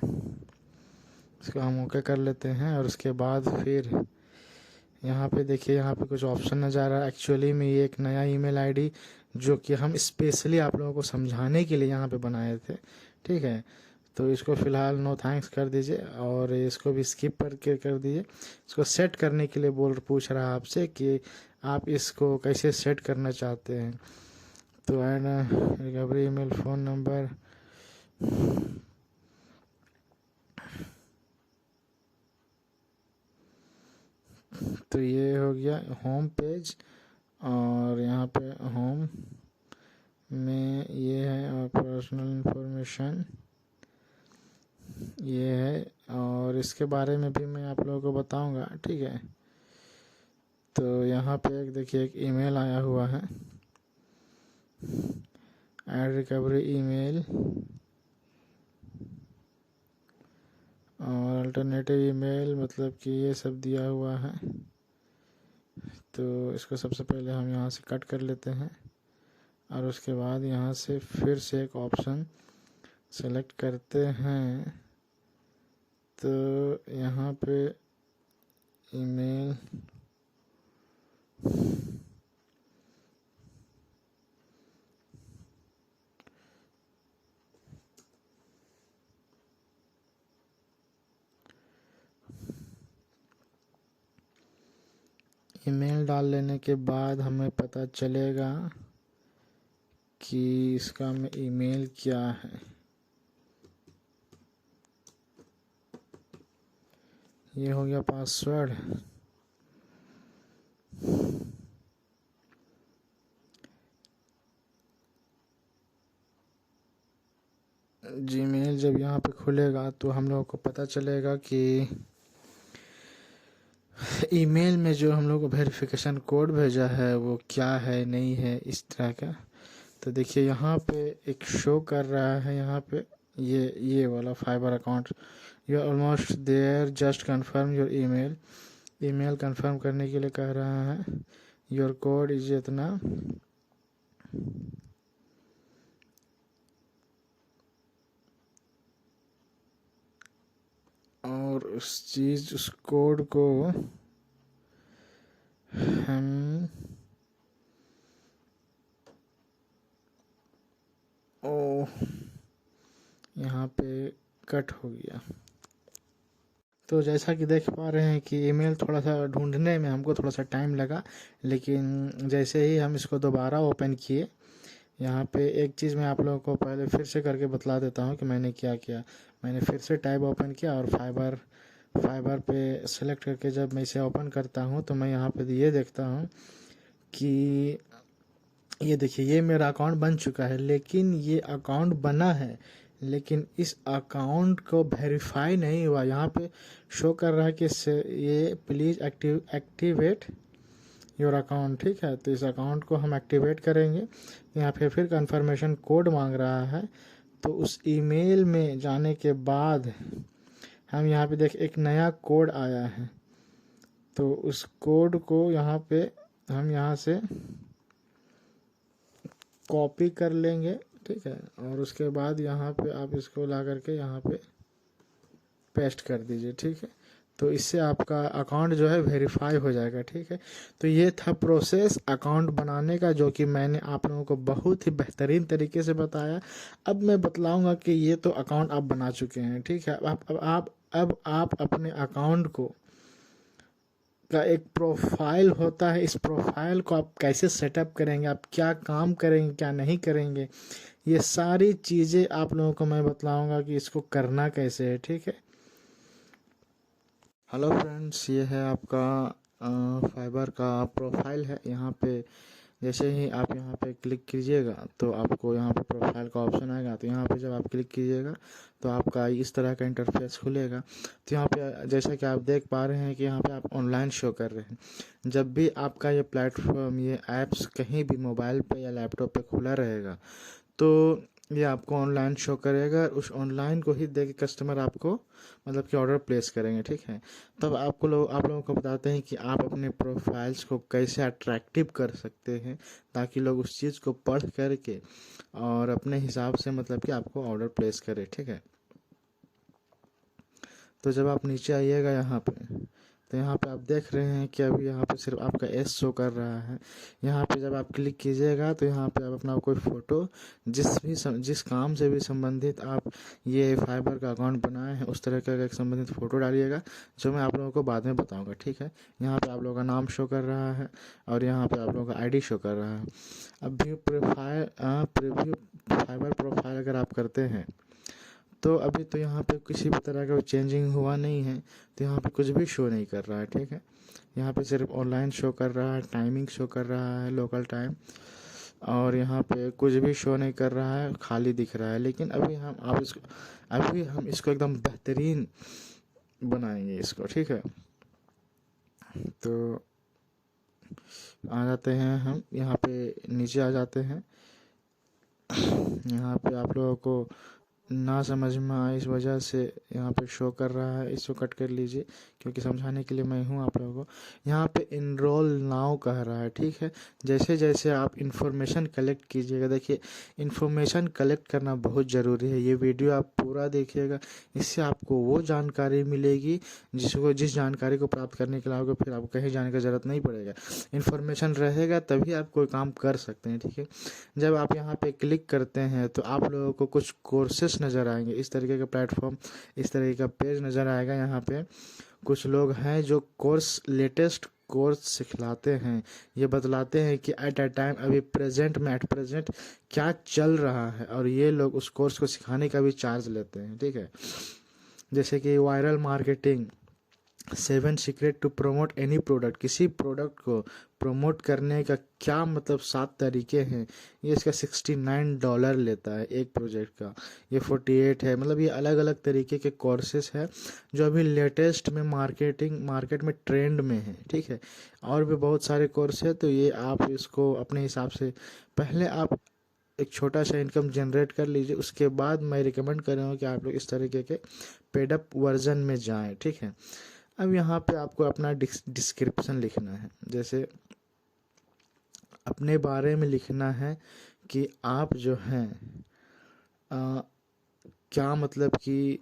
इसको हम ओके कर लेते हैं, और उसके बाद फिर यहाँ पे देखिए, यहाँ पे कुछ ऑप्शन नज़र आ रहा है। एक्चुअली में ये एक नया ईमेल आईडी जो कि हम स्पेशली आप लोगों को समझाने के लिए यहाँ पे बनाए थे, ठीक है। तो इसको फ़िलहाल नो थैंक्स कर दीजिए, और इसको भी स्किप करके कर दीजिए। इसको सेट करने के लिए पूछ रहा है आपसे कि आप इसको कैसे सेट करना चाहते हैं। तो and recovery email phone number, तो ये हो गया होम पेज, और यहाँ पे होम में ये है, और पर्सनल इंफॉर्मेशन ये है, और इसके बारे में भी मैं आप लोगों को बताऊंगा, ठीक है। तो यहाँ पे एक देखिए एक ईमेल आया हुआ है, ऐड रिकवरी ईमेल और अल्टरनेटिव ईमेल, मतलब कि ये सब दिया हुआ है। तो इसको सबसे पहले हम यहाँ से कट कर लेते हैं, और उसके बाद यहाँ से फिर से एक ऑप्शन सेलेक्ट करते हैं। तो यहाँ पे ईमेल, ईमेल डाल लेने के बाद हमें पता चलेगा कि इसका में ईमेल क्या है। ये हो गया पासवर्ड। जीमेल जब यहाँ पे खुलेगा तो हम लोगों को पता चलेगा कि ईमेल में जो हम लोग को वेरिफिकेशन कोड भेजा है वो क्या है, नहीं है, इस तरह का। तो देखिए यहाँ पे एक शो कर रहा है, यहाँ पे ये वाला Fiverr account, you are almost there, just confirm your email. Email confirm करने के लिए कह रहा है, योर कोड इज इतना, और उस कोड को हम यहाँ पे कट हो गया। तो जैसा कि देख पा रहे हैं कि ईमेल थोड़ा सा ढूंढने में हमको थोड़ा सा टाइम लगा, लेकिन जैसे ही हम इसको दोबारा ओपन किए, यहाँ पे एक चीज़ मैं आप लोगों को पहले फिर से करके बतला देता हूँ कि मैंने क्या किया। मैंने फिर से टैब ओपन किया, और फाइबर पे सेलेक्ट करके जब मैं इसे ओपन करता हूँ तो मैं यहाँ पे ये देखता हूँ कि ये देखिए ये मेरा अकाउंट बन चुका है। लेकिन ये अकाउंट बना है, लेकिन इस अकाउंट को वेरीफाई नहीं हुआ। यहाँ पे शो कर रहा है कि ये प्लीज़ एक्टिवेट योर अकाउंट, ठीक है। तो इस अकाउंट को हम एक्टिवेट करेंगे। यहाँ पे फिर कंफर्मेशन कोड मांग रहा है। तो उस ईमेल में जाने के बाद हम यहाँ पे देख एक नया कोड आया है, तो उस कोड को यहाँ पे हम यहाँ से कॉपी कर लेंगे, ठीक है। और उसके बाद यहाँ पे आप इसको ला करके यहाँ पे पेस्ट कर दीजिए, ठीक है। तो इससे आपका अकाउंट जो है वेरीफाई हो जाएगा, ठीक है। तो ये था प्रोसेस अकाउंट बनाने का, जो कि मैंने आप लोगों को बहुत ही बेहतरीन तरीके से बताया। अब मैं बतलाऊंगा कि ये तो अकाउंट आप बना चुके हैं, ठीक है। अब आप अपने अकाउंट को का एक प्रोफाइल होता है, इस प्रोफाइल को आप कैसे सेटअप करेंगे, आप क्या काम करेंगे क्या नहीं करेंगे, ये सारी चीज़ें आप लोगों को मैं बतलाऊंगा कि इसको करना कैसे है, ठीक है। हेलो फ्रेंड्स, ये है आपका फाइबर का प्रोफाइल है। यहाँ पे जैसे ही आप यहाँ पे क्लिक कीजिएगा तो आपको यहाँ पे प्रोफाइल का ऑप्शन आएगा। तो यहाँ पे जब आप क्लिक कीजिएगा तो आपका इस तरह का इंटरफेस खुलेगा। तो यहाँ पे जैसा कि आप देख पा रहे हैं कि यहाँ पे आप ऑनलाइन शो कर रहे हैं। जब भी आपका ये प्लेटफॉर्म, ये ऐप्स कहीं भी मोबाइल पे या लैपटॉप पे खुला रहेगा तो ये आपको ऑनलाइन शो करेगा। उस ऑनलाइन को ही देख के कस्टमर आपको मतलब कि ऑर्डर प्लेस करेंगे, ठीक है। तब आप लोगों को बताते हैं कि आप अपने प्रोफाइल्स को कैसे अट्रैक्टिव कर सकते हैं ताकि लोग उस चीज़ को पढ़ करके और अपने हिसाब से मतलब कि आपको ऑर्डर प्लेस करें, ठीक है। तो जब आप नीचे आइएगा यहाँ पे तो यहाँ पे आप देख रहे हैं कि अभी यहाँ पे सिर्फ आपका एस शो कर रहा है। यहाँ पे जब आप क्लिक कीजिएगा तो यहाँ पे आप अपना कोई फ़ोटो जिस काम से भी संबंधित आप ये फाइबर का अकाउंट बनाए हैं उस तरह का एक संबंधित फ़ोटो डालिएगा, जो मैं आप लोगों को बाद में बताऊँगा, ठीक है। यहाँ पे आप लोगों का नाम शो कर रहा है और यहाँ पे आप लोगों का आईडी शो कर रहा है। अब व्यू प्रीव्यू फाइबर प्रोफाइल अगर आप करते हैं तो अभी तो यहाँ पे किसी भी तरह का चेंजिंग हुआ नहीं है, तो यहाँ पे कुछ भी शो नहीं कर रहा है, ठीक है। यहाँ पे सिर्फ ऑनलाइन शो कर रहा है, टाइमिंग शो कर रहा है, लोकल टाइम, और यहाँ पे कुछ भी शो नहीं कर रहा है, खाली दिख रहा है। लेकिन अभी हम इसको एकदम बेहतरीन बनाएंगे इसको, ठीक है। तो आ जाते हैं हम यहाँ पे, नीचे आ जाते हैं। यहाँ पे आप लोगों को ना समझ में आए इस वजह से यहाँ पे शो कर रहा है, इसको कट कर लीजिए क्योंकि समझाने के लिए मैं हूँ आप लोगों को। यहाँ पे इनरोल नाउ कह रहा है, ठीक है। जैसे जैसे आप इंफॉर्मेशन कलेक्ट कीजिएगा, देखिए इंफॉर्मेशन कलेक्ट करना बहुत ज़रूरी है। ये वीडियो आप पूरा देखिएगा, इससे आपको वो जानकारी मिलेगी जिस जानकारी को प्राप्त करने के लिए फिर आपको कहीं जाने की ज़रूरत नहीं पड़ेगा। इन्फॉर्मेशन रहेगा तभी आप कोई काम कर सकते हैं, ठीक है। जब आप यहाँ पे क्लिक करते हैं तो आप लोगों को कुछ कोर्सेस नज़र आएंगे, इस तरीके का प्लेटफॉर्म, इस तरीके का पेज नज़र आएगा। यहाँ पे कुछ लोग हैं जो लेटेस्ट कोर्स सिखलाते हैं, ये बतलाते हैं कि एट अ टाइम अभी एट प्रेजेंट क्या चल रहा है, और ये लोग उस कोर्स को सिखाने का भी चार्ज लेते हैं, ठीक है। जैसे कि viral marketing, 7 secret to promote any product, किसी प्रोडक्ट को प्रमोट करने का क्या मतलब 7 तरीके हैं। ये इसका $69 लेता है एक प्रोजेक्ट का, ये 48 है। मतलब ये अलग अलग तरीके के कोर्सेस है जो अभी लेटेस्ट में मार्केट में ट्रेंड में है, ठीक है। और भी बहुत सारे कोर्स है, तो ये आप इसको अपने हिसाब से पहले आप एक छोटा सा इनकम जनरेट कर लीजिए, उसके बाद मैं रिकमेंड करूँगा कि आप लोग इस तरीके के पेडअप वर्जन में जाएं, ठीक है। अब यहाँ पे आपको अपना डिस्क्रिप्शन लिखना है, जैसे अपने बारे में लिखना है कि आप जो हैं क्या मतलब कि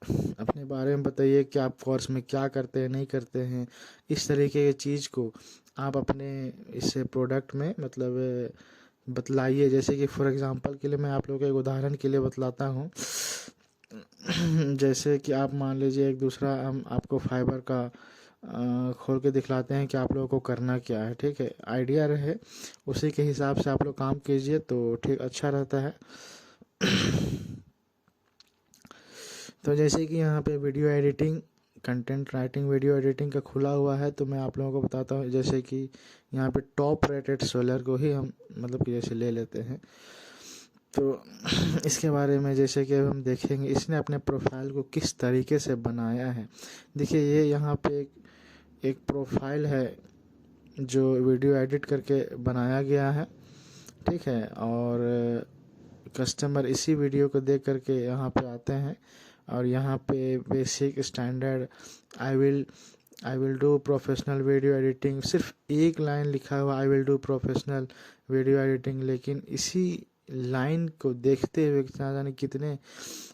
अपने बारे में बताइए कि आप कोर्स में क्या करते हैं, नहीं करते हैं। इस तरीके की चीज़ को आप अपने इस प्रोडक्ट में मतलब बतलाइए। जैसे कि फॉर एग्जांपल के लिए मैं आप लोगों को एक उदाहरण के लिए बतलाता हूँ। जैसे कि आप मान लीजिए एक दूसरा हम आपको फाइबर का खोल के दिखलाते हैं कि आप लोगों को करना क्या है, ठीक है। आइडिया रहे उसी के हिसाब से आप लोग काम कीजिए तो ठीक अच्छा रहता है। तो जैसे कि यहाँ पे video editing, content writing, video editing का खुला हुआ है, तो मैं आप लोगों को बताता हूँ। जैसे कि यहाँ पे टॉप रेटेड सेलर को ही हम मतलब कि जैसे ले लेते हैं, तो इसके बारे में जैसे कि हम देखेंगे इसने अपने प्रोफाइल को किस तरीके से बनाया है। देखिए ये यहाँ पे एक प्रोफाइल है जो वीडियो एडिट करके बनाया गया है, ठीक है। और कस्टमर इसी वीडियो को देख करके यहाँ पे आते हैं और यहाँ पे basic standard I will do professional video editing, सिर्फ एक लाइन लिखा हुआ आई will do professional video editing. लेकिन इसी लाइन को देखते हुए ना जाने कितने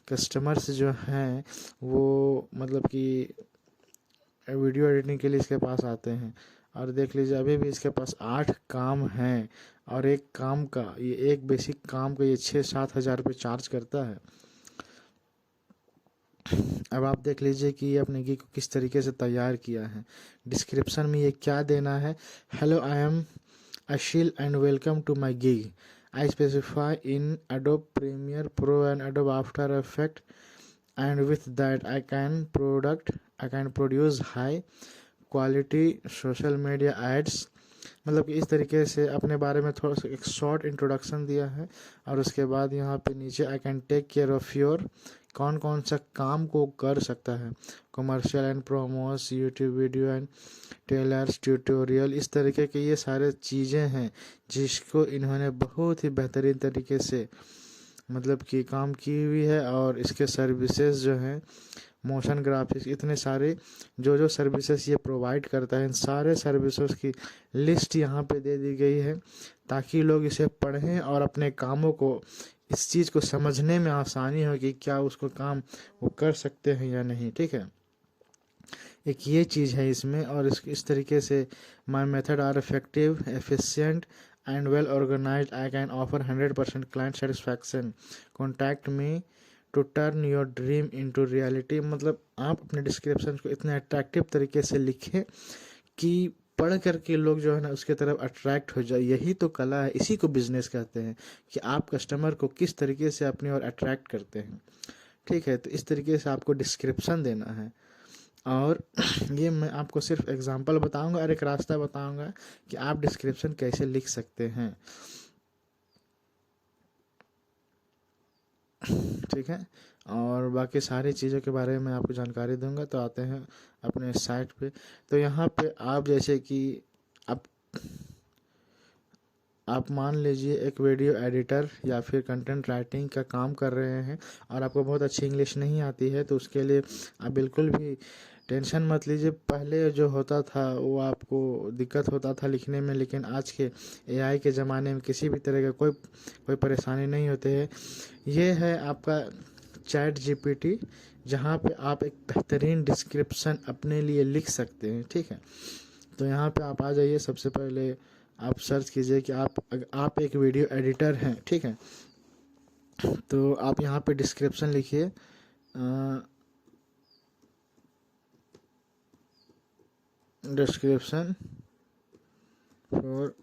कस्टमर्स जो हैं वो मतलब कि वीडियो एडिटिंग के लिए इसके पास आते हैं। और देख लीजिए अभी भी इसके पास 8 काम हैं और एक बेसिक काम का ये 6-7 हज़ार रुपये चार्ज करता है। अब आप देख लीजिए कि ये अपने गिग को किस तरीके से तैयार किया है। डिस्क्रिप्शन में ये क्या देना है, hello I am Ashil and welcome to my gig, I specify in Adobe Premiere Pro and Adobe After Effects, and with that I can produce high quality social media ads। मतलब कि इस तरीके से अपने बारे में थोड़ा सा एक शॉर्ट इंट्रोडक्शन दिया है। और उसके बाद यहाँ पे नीचे I can take care of your, कौन कौन सा काम को कर सकता है, commercial and promos, YouTube video and trailers tutorial, इस तरीके के ये सारे चीज़ें हैं जिसको इन्होंने बहुत ही बेहतरीन तरीके से मतलब कि काम की हुई है। और इसके सर्विसेज जो हैं, मोशन ग्राफिक्स, इतने सारे जो जो सर्विसेज ये प्रोवाइड करता है, इन सारे सर्विसेज की लिस्ट यहाँ पे दे दी गई है ताकि लोग इसे पढ़ें और अपने कामों को, इस चीज़ को समझने में आसानी हो कि क्या उसको काम वो कर सकते हैं या नहीं। ठीक है, एक ये चीज़ है इसमें। और इस तरीके से my method are effective, efficient and well organised, I can offer 100% client satisfaction, contact me to turn your dream into reality. मतलब आप अपने डिस्क्रिप्शन को इतने अट्रैक्टिव तरीके से लिखें कि पढ़ करके लोग जो है ना उसके तरफ अट्रैक्ट हो जाए। यही तो कला है, इसी को बिजनेस कहते हैं कि आप कस्टमर को किस तरीके से अपनी ओर अट्रैक्ट करते हैं। ठीक है, तो इस तरीके से आपको डिस्क्रिप्शन देना है। और ये मैं आपको सिर्फ एग्जांपल बताऊंगा और एक रास्ता बताऊंगा कि आप डिस्क्रिप्शन कैसे लिख सकते हैं। ठीक है, और बाकी सारी चीज़ों के बारे में आपको जानकारी दूंगा। तो आते हैं अपने साइट पे। तो यहाँ पे आप जैसे कि आप मान लीजिए एक वीडियो एडिटर या फिर कंटेंट राइटिंग का काम कर रहे हैं और आपको बहुत अच्छी इंग्लिश नहीं आती है, तो उसके लिए आप बिल्कुल भी टेंशन मत लीजिए। पहले जो होता था वो आपको दिक्कत होता था लिखने में, लेकिन आज के एआई के ज़माने में किसी भी तरह का कोई परेशानी नहीं होती है। ये है आपका चैट जीपीटी, जहाँ पे आप एक बेहतरीन डिस्क्रिप्शन अपने लिए लिख सकते हैं। ठीक है, तो यहाँ पे आप आ जाइए। सबसे पहले आप सर्च कीजिए कि आप एक वीडियो एडिटर हैं। ठीक है, तो आप यहाँ पे डिस्क्रिप्शन लिखिए, description for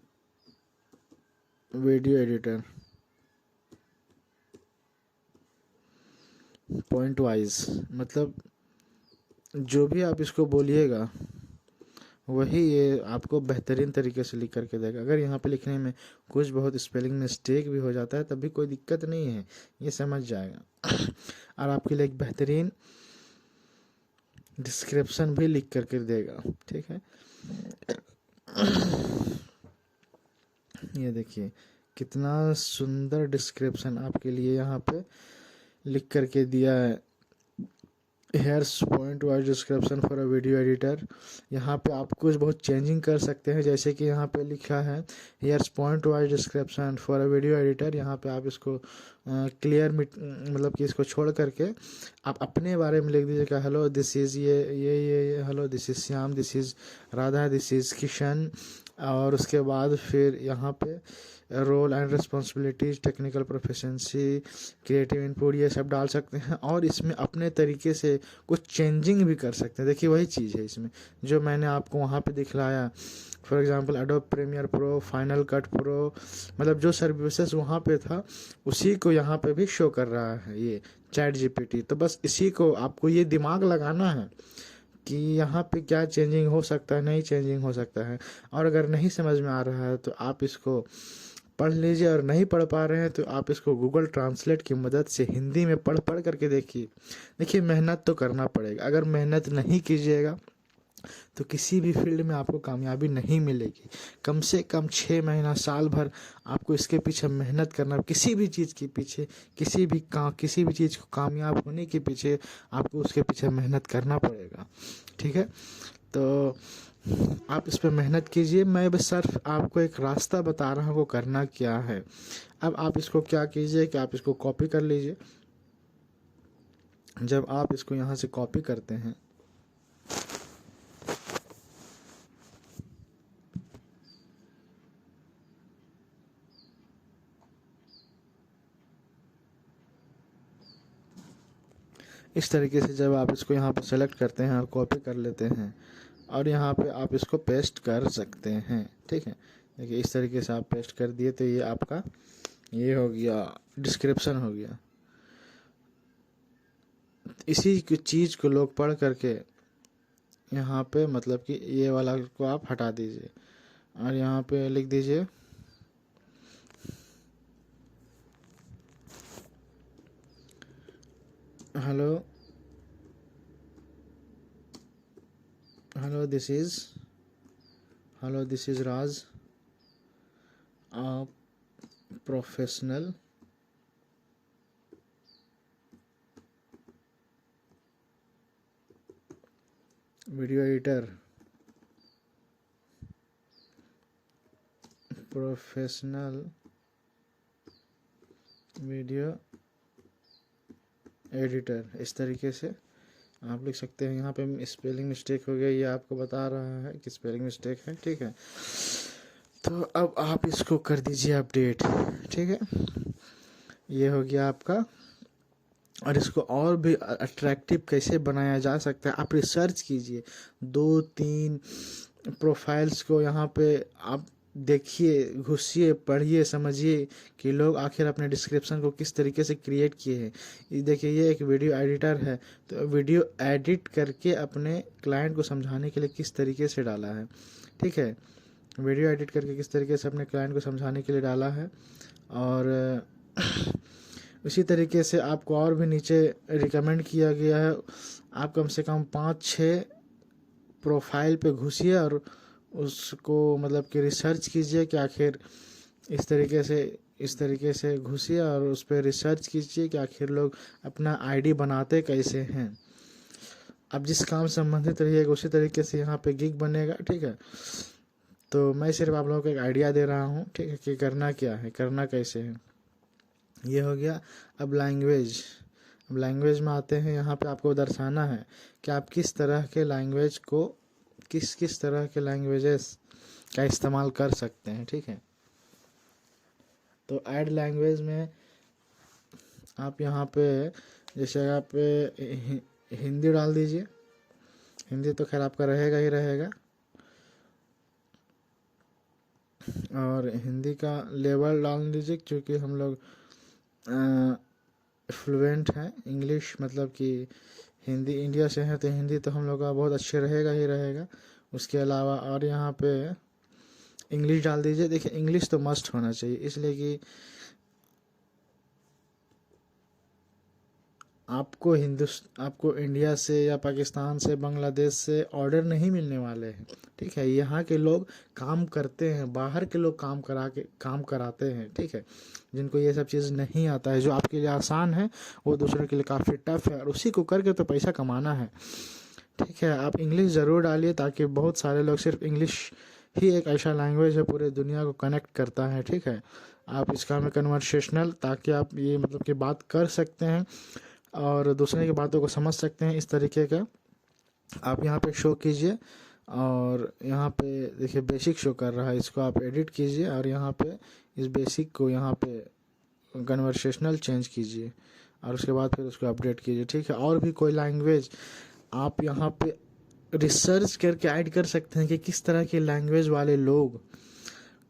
video editor, point wise, मतलब जो भी आप इसको बोलिएगा वही ये आपको बेहतरीन तरीके से लिख करके देगा। अगर यहाँ पे लिखने में कुछ बहुत स्पेलिंग मिस्टेक भी हो जाता है तब भी कोई दिक्कत नहीं है, ये समझ जाएगा और आपके लिए एक बेहतरीन डिस्क्रिप्शन भी लिख करके देगा। ठीक है, ये देखिए कितना सुंदर डिस्क्रिप्शन आपके लिए यहाँ पे लिख करके दिया है। Hairs point wise description for a video editor. यहाँ पे आप कुछ बहुत चेंजिंग कर सकते हैं, जैसे कि यहाँ पे लिखा है hairs point wise description for a video editor. यहाँ पे आप इसको क्लियर मतलब कि इसको छोड़ करके आप अपने बारे में लिख दीजिएगा। हेलो दिस इज़ ये hello this is Shyam, this is Radha, this is Kishan. और उसके बाद फिर यहाँ पे role and responsibilities, technical proficiency, creative input, ये सब डाल सकते हैं और इसमें अपने तरीके से कुछ चेंजिंग भी कर सकते हैं। देखिए वही चीज़ है इसमें जो मैंने आपको वहाँ पे दिखलाया। For example Adobe Premiere Pro, Final Cut Pro, मतलब जो सर्विसेज वहाँ पे था उसी को यहाँ पे भी शो कर रहा है ये चैट जीपीटी। तो बस इसी को आपको ये दिमाग लगाना है कि यहाँ पे क्या चेंजिंग हो सकता है, नहीं चेंजिंग हो सकता है। और अगर नहीं समझ में आ रहा है तो आप इसको पढ़ लीजिए, और नहीं पढ़ पा रहे हैं तो आप इसको गूगल ट्रांसलेट की मदद से हिंदी में पढ़ करके देखिए। देखिए मेहनत तो करना पड़ेगा, अगर मेहनत नहीं कीजिएगा तो किसी भी फील्ड में आपको कामयाबी नहीं मिलेगी। कम से कम 6 महीना साल भर आपको इसके पीछे मेहनत करना, किसी भी चीज़ के पीछे, किसी भी चीज़ को कामयाब होने के पीछे आपको उसके पीछे मेहनत करना पड़ेगा। ठीक है, तो आप इस पर मेहनत कीजिए। मैं बस सिर्फ आपको एक रास्ता बता रहा हूँ वो करना क्या है। अब आप इसको क्या कीजिए कि आप इसको कॉपी कर लीजिए। जब आप इसको यहाँ से कॉपी करते हैं इस तरीके से, जब आप इसको यहाँ पे सेलेक्ट करते हैं और कॉपी कर लेते हैं और यहाँ पे आप इसको पेस्ट कर सकते हैं। ठीक है, देखिए इस तरीके से आप पेस्ट कर दिए तो ये आपका ये हो गया, डिस्क्रिप्शन हो गया। इसी चीज़ को लोग पढ़ करके यहाँ पे मतलब कि ये वाला को आप हटा दीजिए और यहाँ पे लिख दीजिए hello hello this is Raj, a professional video editor, professional video editor, इस तरीके से आप लिख सकते हैं। यहाँ पे स्पेलिंग मिस्टेक हो गया, ये आपको बता रहा है कि स्पेलिंग मिस्टेक है, ठीक है। तो अब आप इसको कर दीजिए अपडेट, ठीक है। ये हो गया आपका। और इसको और भी अट्रैक्टिव कैसे बनाया जा सकता है, आप रिसर्च कीजिए। 2-3 प्रोफाइल्स को यहाँ पे आप देखिए, घुसिए, पढ़िए, समझिए कि लोग आखिर अपने डिस्क्रिप्शन को किस तरीके से क्रिएट किए हैं। ये देखिए, ये एक वीडियो एडिटर है, तो वीडियो एडिट करके अपने क्लाइंट को समझाने के लिए किस तरीके से डाला है, ठीक है। वीडियो एडिट करके किस तरीके से अपने क्लाइंट को समझाने के लिए डाला है। और इसी तरीके से आपको और भी नीचे रिकमेंड किया गया है। आप कम से कम 5-6 प्रोफाइल पे घुसिए और उसको मतलब कि रिसर्च कीजिए कि आखिर इस तरीके से घुसिए और उस पर रिसर्च कीजिए कि आखिर लोग अपना आईडी बनाते कैसे हैं। अब जिस काम से संबंधित रहिएगा उसी तरीके से यहाँ पे गिग बनेगा, ठीक है। तो मैं सिर्फ आप लोगों को एक आइडिया दे रहा हूँ, ठीक है, कि करना क्या है, करना कैसे है। ये हो गया। अब लैंग्वेज में आते हैं। यहाँ पे आपको दर्शाना है कि आप किस तरह के लैंग्वेज को किस तरह के लैंग्वेजेस का इस्तेमाल कर सकते हैं, ठीक है। तो ऐड लैंग्वेज में आप यहाँ पे जैसे आप हिंदी डाल दीजिए। हिंदी तो खैर आपका रहेगा ही रहेगा। और हिंदी का लेवल डाल दीजिए, क्योंकि हम लोग फ्लुएंट हैं। इंग्लिश मतलब कि हिंदी इंडिया से है तो हिंदी तो हम लोग का बहुत अच्छे रहेगा ही रहेगा। उसके अलावा और यहाँ पे इंग्लिश डाल दीजिए। देखिए, इंग्लिश तो मस्ट होना चाहिए, इसलिए कि आपको इंडिया से या पाकिस्तान से, बांग्लादेश से ऑर्डर नहीं मिलने वाले हैं, ठीक है। यहाँ के लोग काम करते हैं, बाहर के लोग काम कराते हैं, ठीक है। जिनको ये सब चीज़ नहीं आता है, जो आपके लिए आसान है वो दूसरों के लिए काफ़ी टफ है, और उसी को करके तो पैसा कमाना है, ठीक है। आप इंग्लिश ज़रूर डालिए, ताकि बहुत सारे लोग, सिर्फ इंग्लिश ही एक ऐसा लैंग्वेज है पूरे दुनिया को कनेक्ट करता है, ठीक है। आप इसका में कन्वर्सेशनल, ताकि आप ये मतलब कि बात कर सकते हैं और दूसरे की बातों को समझ सकते हैं, इस तरीके का आप यहाँ पे शो कीजिए। और यहाँ पे देखिए बेसिक शो कर रहा है, इसको आप एडिट कीजिए और यहाँ पे इस बेसिक को यहाँ पे कन्वर्सेशनल चेंज कीजिए और उसके बाद फिर उसको अपडेट कीजिए, ठीक है। और भी कोई लैंग्वेज आप यहाँ पे रिसर्च करके ऐड कर सकते हैं कि किस तरह के लैंग्वेज वाले लोग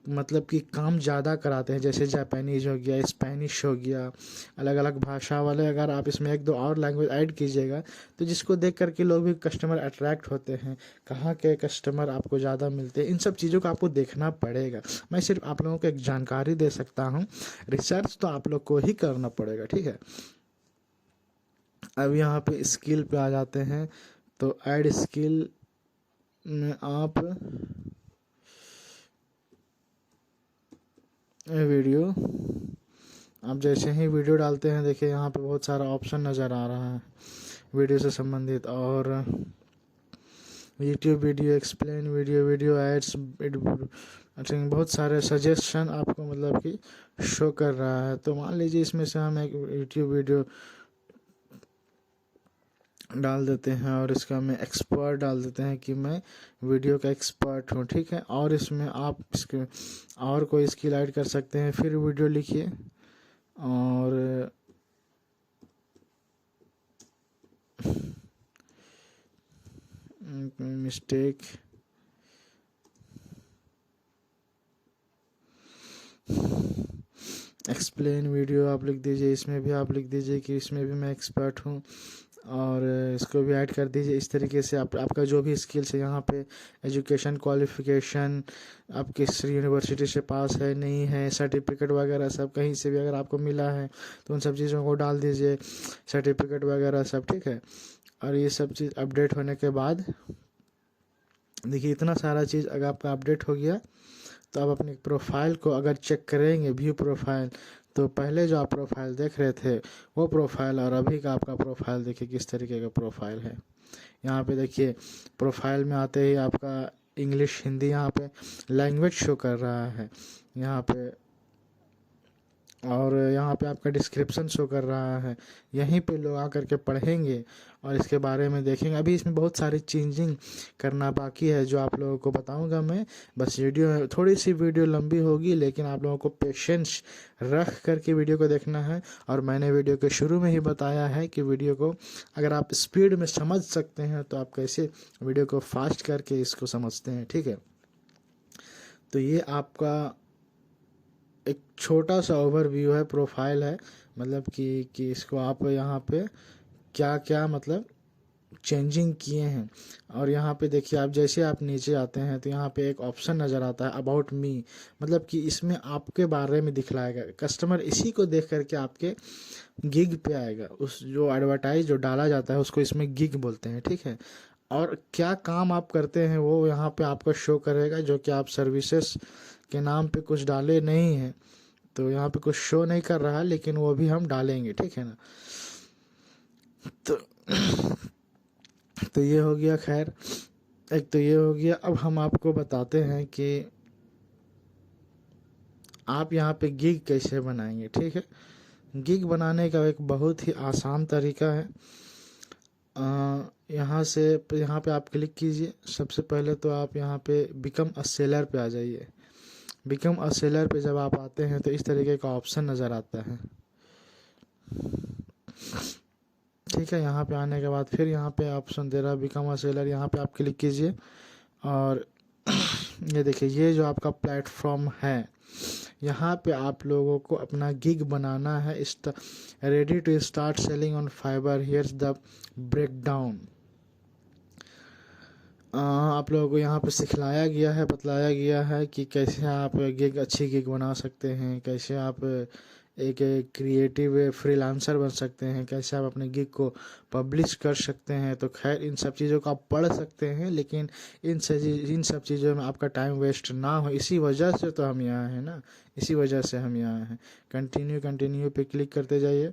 मतलब कि काम ज़्यादा कराते हैं। जैसे जापानीज हो गया, स्पेनिश हो गया, अलग अलग भाषा वाले। अगर आप इसमें 1-2 और लैंग्वेज ऐड कीजिएगा तो जिसको देख करके लोग भी कस्टमर अट्रैक्ट होते हैं। कहाँ के कस्टमर आपको ज़्यादा मिलते हैं, इन सब चीज़ों को आपको देखना पड़ेगा। मैं सिर्फ आप लोगों को एक जानकारी दे सकता हूँ, रिसर्च तो आप लोग को ही करना पड़ेगा, ठीक है। अब यहाँ पे स्किल पे आ जाते हैं। तो ऐड स्किल में आप वीडियो, आप जैसे ही वीडियो डालते हैं, देखिए यहाँ पे बहुत सारा ऑप्शन नज़र आ रहा है वीडियो से संबंधित। और YouTube video, explain video, video ads, अच्छा, बहुत सारे सजेशन आपको मतलब कि शो कर रहा है। तो मान लीजिए इसमें से हम एक यूट्यूब वीडियो डाल देते हैं और इसका मैं एक्सपर्ट डाल देते हैं कि मैं वीडियो का एक्सपर्ट हूँ, ठीक है। और इसमें आप इसके और कोई स्किल ऐड कर सकते हैं। फिर वीडियो लिखिए और मिस्टेक एक्सप्लेन वीडियो आप लिख दीजिए, इसमें भी आप लिख दीजिए कि इसमें भी मैं एक्सपर्ट हूँ, और इसको भी ऐड कर दीजिए। इस तरीके से आपका जो भी स्किल्स है यहाँ पे, एजुकेशन क्वालिफिकेशन, आप किस यूनिवर्सिटी से पास है नहीं है, सर्टिफिकेट वगैरह सब कहीं से भी अगर आपको मिला है तो उन सब चीज़ों को डाल दीजिए, सर्टिफिकेट वगैरह सब, ठीक है। और ये सब चीज़ अपडेट होने के बाद देखिए इतना सारा चीज़ अगर आपका अपडेट हो गया, तो आप अपने प्रोफाइल को अगर चेक करेंगे, व्यू प्रोफाइल, तो पहले जो आप प्रोफाइल देख रहे थे वो प्रोफाइल और अभी का आपका प्रोफाइल देखिए किस तरीके का प्रोफाइल है। यहाँ पे देखिए प्रोफाइल में आते ही आपका इंग्लिश हिंदी यहाँ पे लैंग्वेज शो कर रहा है यहाँ पे, और यहाँ पे आपका डिस्क्रिप्शन शो कर रहा है। यहीं पे लोग आकर के पढ़ेंगे और इसके बारे में देखेंगे। अभी इसमें बहुत सारी चेंजिंग करना बाकी है जो आप लोगों को बताऊंगा मैं। बस वीडियो थोड़ी सी वीडियो लंबी होगी, लेकिन आप लोगों को पेशेंस रख करके वीडियो को देखना है। और मैंने वीडियो के शुरू में ही बताया है कि वीडियो को अगर आप स्पीड में समझ सकते हैं तो आप कैसे वीडियो को फास्ट करके इसको समझते हैं, ठीक है। तो ये आपका एक छोटा सा ओवरव्यू है, प्रोफाइल है, मतलब कि इसको आप यहाँ पे क्या क्या मतलब चेंजिंग किए हैं। और यहाँ पे देखिए आप जैसे आप नीचे आते हैं तो यहाँ पे एक ऑप्शन नज़र आता है अबाउट मी, मतलब कि इसमें आपके बारे में दिखलाएगा। कस्टमर इसी को देख करके आपके गिग पे आएगा। उस जो एडवर्टाइज जो डाला जाता है उसको इसमें गिग बोलते हैं, ठीक है। और क्या काम आप करते हैं वो यहाँ पे आपको शो करेगा, जो कि आप सर्विसेज के नाम पे कुछ डाले नहीं हैं, तो यहाँ पे कुछ शो नहीं कर रहा है, लेकिन वो भी हम डालेंगे, ठीक है ना। तो तो ये हो गया, खैर एक तो ये हो गया। अब हम आपको बताते हैं कि आप यहाँ पे गिग कैसे बनाएंगे, ठीक है। गिग बनाने का एक बहुत ही आसान तरीका है। यहाँ पे आप क्लिक कीजिए। सबसे पहले तो आप यहाँ पे बिकम अ सेलर पे आ जाइए। बिकम अ सेलर पे जब आप आते हैं तो इस तरीके का ऑप्शन नज़र आता है, ठीक है। यहाँ पे आने के बाद फिर यहाँ पे ऑप्शन दे रहा है बिकम अ सेलर, यहाँ पे आप क्लिक कीजिए। और ये देखिए ये जो आपका प्लेटफॉर्म है, यहाँ पे आप लोगों को अपना गिग बनाना है। Ready to start selling on Fiverr, here's the breakdown. आप लोगों को यहाँ पे सिखलाया गया है, बतलाया गया है कि कैसे आप अच्छी गिग बना सकते हैं, कैसे आप एक क्रिएटिव फ्रीलांसर बन सकते हैं, कैसे आप अपने गिग को पब्लिश कर सकते हैं। तो खैर इन सब चीज़ों को आप पढ़ सकते हैं, लेकिन इन सब चीज़ों में आपका टाइम वेस्ट ना हो, इसी वजह से तो हम यहाँ हैं ना, इसी वजह से हम यहाँ हैं। कंटिन्यू पे क्लिक करते जाइए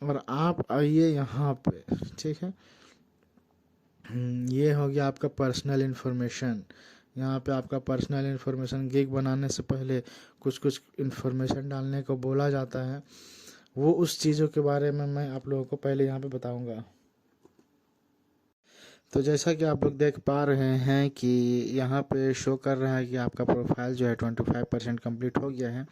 और आप आइए यहाँ पे, ठीक है। ये हो गया आपका पर्सनल इन्फॉर्मेशन। यहाँ पे आपका पर्सनल इन्फॉर्मेशन, गिग बनाने से पहले कुछ कुछ इन्फॉर्मेशन डालने को बोला जाता है, वो उस चीज़ों के बारे में मैं आप लोगों को पहले यहाँ पे बताऊँगा। तो जैसा कि आप लोग देख पा रहे हैं कि यहाँ पे शो कर रहा है कि आपका प्रोफाइल जो है 25% कम्प्लीट हो गया है,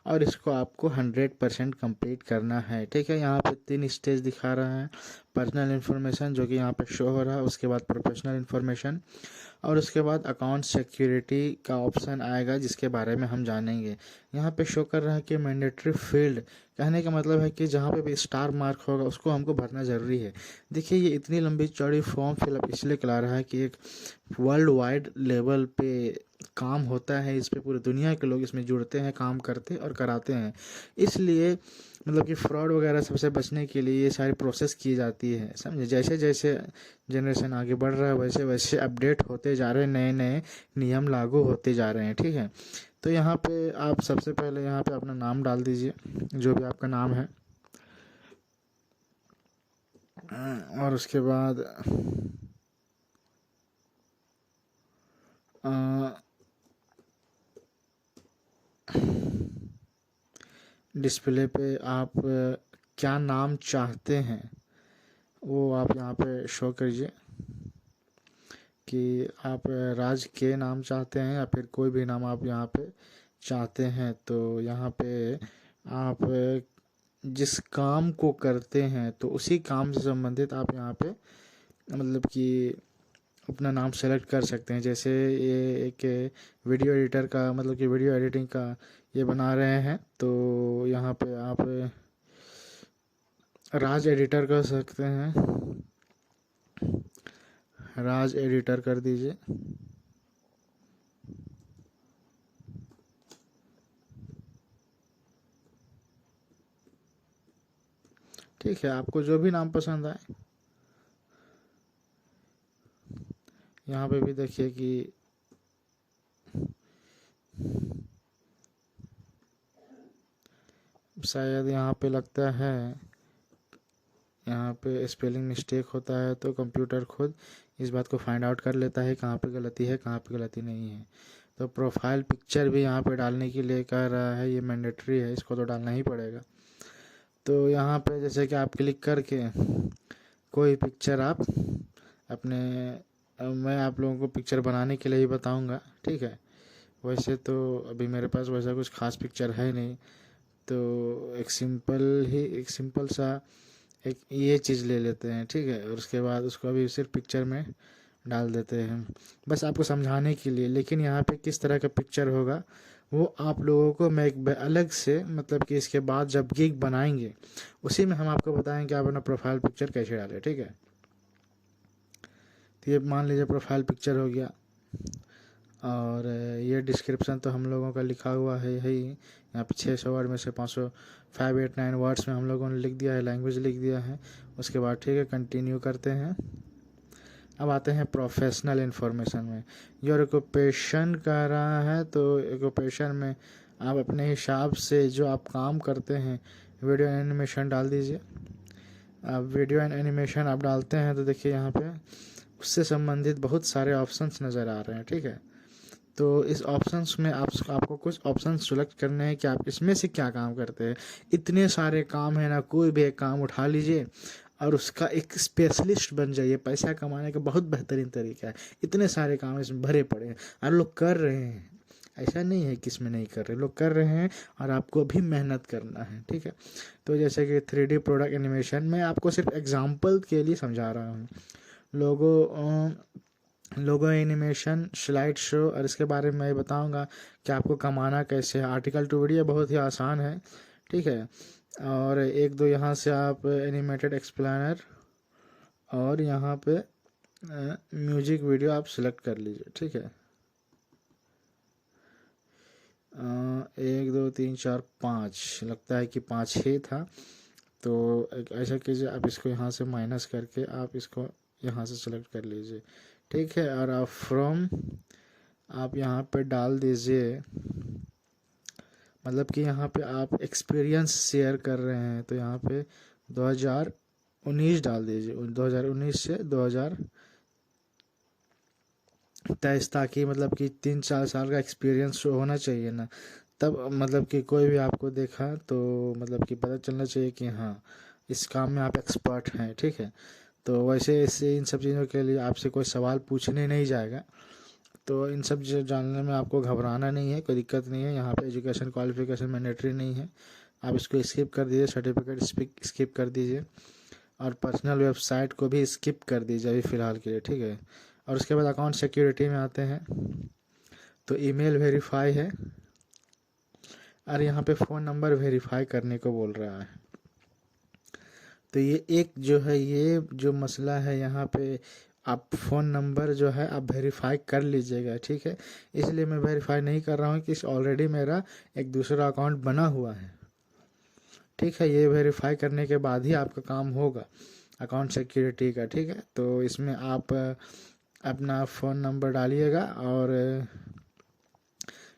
और इसको आपको 100% कम्प्लीट करना है, ठीक है। यहाँ पे 3 स्टेज दिखा रहा है। पर्सनल इन्फॉर्मेशन जो कि यहाँ पे शो हो रहा है, उसके बाद प्रोफेशनल इन्फॉर्मेशन, और उसके बाद अकाउंट सिक्योरिटी का ऑप्शन आएगा जिसके बारे में हम जानेंगे। यहाँ पे शो कर रहा है कि मैंडेटरी फील्ड, कहने का मतलब है कि जहाँ पे भी स्टार मार्क होगा उसको हमको भरना ज़रूरी है। देखिए ये इतनी लंबी चौड़ी फॉर्म फिलअप इसलिए करा रहा है कि एक वर्ल्ड वाइड लेवल पे काम होता है, इस पे पूरी दुनिया के लोग इसमें जुड़ते हैं, काम करते और कराते हैं। इसलिए मतलब कि फ्रॉड वगैरह सबसे बचने के लिए ये सारी प्रोसेस की जाती है, समझे। जैसे जैसे जनरेशन आगे बढ़ रहा है वैसे वैसे अपडेट होते जा रहे हैं, नए नए नियम लागू होते जा रहे हैं, ठीक है। तो यहाँ पे आप सबसे पहले यहाँ पे अपना नाम डाल दीजिए, जो भी आपका नाम है, और उसके बाद डिस्प्ले पे आप क्या नाम चाहते हैं वो आप यहाँ पे शो करिए, कि आप राज के नाम चाहते हैं या फिर कोई भी नाम आप यहाँ पे चाहते हैं। तो यहाँ पे आप जिस काम को करते हैं तो उसी काम से संबंधित आप यहाँ पे मतलब कि अपना नाम सेलेक्ट कर सकते हैं। जैसे ये एक वीडियो एडिटर का, मतलब कि वीडियो एडिटिंग का ये बना रहे हैं, तो यहाँ पे आप राज एडिटर कर सकते हैं, राज एडिटर कर दीजिए। ठीक है, आपको जो भी नाम पसंद आए। यहाँ पे भी देखिए कि शायद यहाँ पे लगता है, यहाँ पे स्पेलिंग मिस्टेक होता है, तो कंप्यूटर खुद इस बात को फाइंड आउट कर लेता है कहाँ पे गलती है, कहाँ पे गलती नहीं है। तो प्रोफाइल पिक्चर भी यहाँ पे डालने के लिए कह रहा है, ये मैंडेटरी है, इसको तो डालना ही पड़ेगा। तो यहाँ पे जैसे कि आप क्लिक करके कोई पिक्चर आप अपने, मैं आप लोगों को पिक्चर बनाने के लिए ही बताऊंगा, ठीक है। वैसे तो अभी मेरे पास वैसा कुछ खास पिक्चर है नहीं, तो एक सिंपल सा एक ये चीज़ ले लेते हैं, ठीक है। और उसके बाद उसको अभी सिर्फ पिक्चर में डाल देते हैं, बस आपको समझाने के लिए। लेकिन यहाँ पे किस तरह का पिक्चर होगा वो आप लोगों को मैं एक अलग से, मतलब कि इसके बाद जब गिग बनाएंगे उसी में हम आपको बताएंगे आप अपना प्रोफाइल पिक्चर कैसे डालें, ठीक है। तो ये मान लीजिए प्रोफाइल पिक्चर हो गया, और ये डिस्क्रिप्शन तो हम लोगों का लिखा हुआ है ही, यहाँ पे 600 वर्ड में से 589 वर्ड्स में हम लोगों ने लिख दिया है, लैंग्वेज लिख दिया है। उसके बाद ठीक है, कंटिन्यू करते हैं। अब आते हैं प्रोफेशनल इन्फॉर्मेशन में। योर ऑक्यूपेशन कह रहा है, तो ऑक्यूपेशन में आप अपने हिसाब से जो आप काम करते हैं, वीडियो एनिमेशन डाल दीजिए। अब वीडियो एंड एनिमेशन आप डालते हैं तो देखिए यहाँ पे उससे संबंधित बहुत सारे ऑप्शंस नज़र आ रहे हैं, ठीक है। तो इस ऑप्शंस में आपको कुछ ऑप्शंस सेलेक्ट करने हैं कि आप इसमें से क्या काम करते हैं। इतने सारे काम है ना, कोई भी एक काम उठा लीजिए और उसका एक स्पेशलिस्ट बन जाइए। पैसा कमाने का बहुत बेहतरीन तरीका है, इतने सारे काम इसमें भरे पड़े हैं और लोग कर रहे हैं। ऐसा नहीं है कि इसमें नहीं कर रहे, लोग कर रहे हैं और आपको भी मेहनत करना है, ठीक है। तो जैसे कि 3D प्रोडक्ट एनिमेशन, मैं आपको सिर्फ एग्जांपल के लिए समझा रहा हूँ। लोगो एनिमेशन, स्लाइड शो, और इसके बारे में मैं बताऊंगा कि आपको कमाना कैसे है। आर्टिकल टू वीडियो बहुत ही आसान है, ठीक है। और एक दो यहाँ से आप एनिमेटेड एक्सप्लेनर और यहाँ पे म्यूजिक वीडियो आप सिलेक्ट कर लीजिए, ठीक है। 1 2 3 4 5 लगता है कि 5 ही था। तो ऐसा कीजिए, आप इसको यहाँ से माइनस करके आप इसको यहाँ से सेलेक्ट कर लीजिए, ठीक है। और आप फ्रॉम आप यहाँ पे डाल दीजिए, मतलब कि यहाँ पे आप एक्सपीरियंस शेयर कर रहे हैं, तो यहाँ पे 2019 डाल दीजिए, 2019 से 2023, ताकि मतलब कि 3-4 साल का एक्सपीरियंस होना चाहिए ना। तब मतलब कि कोई भी आपको देखा तो मतलब कि पता चलना चाहिए कि हाँ इस काम में आप एक्सपर्ट हैं, ठीक है। तो वैसे इससे इन सब चीज़ों के लिए आपसे कोई सवाल पूछने नहीं जाएगा, तो इन सब जानने में आपको घबराना नहीं है, कोई दिक्कत नहीं है। यहाँ पे एजुकेशन क्वालिफिकेशन मैंडेटरी नहीं है, आप इसको स्किप कर दीजिए, सर्टिफिकेट स्किप कर दीजिए, और पर्सनल वेबसाइट को भी स्किप कर दीजिए अभी फ़िलहाल के लिए, ठीक है। और उसके बाद अकाउंट सिक्योरिटी में आते हैं, तो ईमेल वेरीफाई है, और यहाँ पे फ़ोन नंबर वेरीफाई करने को बोल रहा है। तो ये एक जो है, ये जो मसला है यहाँ पे, आप फ़ोन नंबर जो है आप वेरीफाई कर लीजिएगा, ठीक है। इसलिए मैं वेरीफाई नहीं कर रहा हूँ कि ऑलरेडी मेरा एक दूसरा अकाउंट बना हुआ है, ठीक है। ये वेरीफाई करने के बाद ही आपका काम होगा अकाउंट सिक्योरिटी का, ठीक है। तो इसमें आप अपना फ़ोन नंबर डालिएगा, और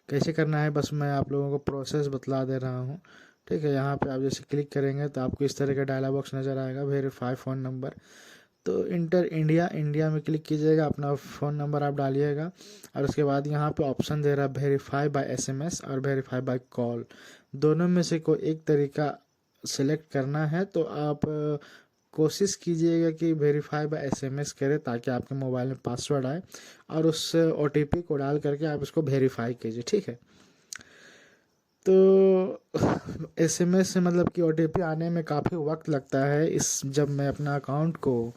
कैसे करना है बस मैं आप लोगों को प्रोसेस बतला दे रहा हूँ, ठीक है। यहाँ पे आप जैसे क्लिक करेंगे तो आपको इस तरह का डायलॉग बॉक्स नज़र आएगा, वेरीफाई फ़ोन नंबर। तो इंटर इंडिया में क्लिक कीजिएगा, अपना फ़ोन नंबर आप डालिएगा, और उसके बाद यहाँ पे ऑप्शन दे रहा है वेरीफाई बाय SMS और वेरीफाई बाय कॉल। दोनों में से कोई एक तरीका सेलेक्ट करना है, तो आप कोशिश कीजिएगा कि वेरीफाई बाय SMS करें, ताकि आपके मोबाइल में पासवर्ड आए और उस OTP को डाल करके आप इसको वेरीफाई कीजिए, ठीक है। तो SMS से मतलब कि OTP आने में काफ़ी वक्त लगता है। जब मैं अपना अकाउंट को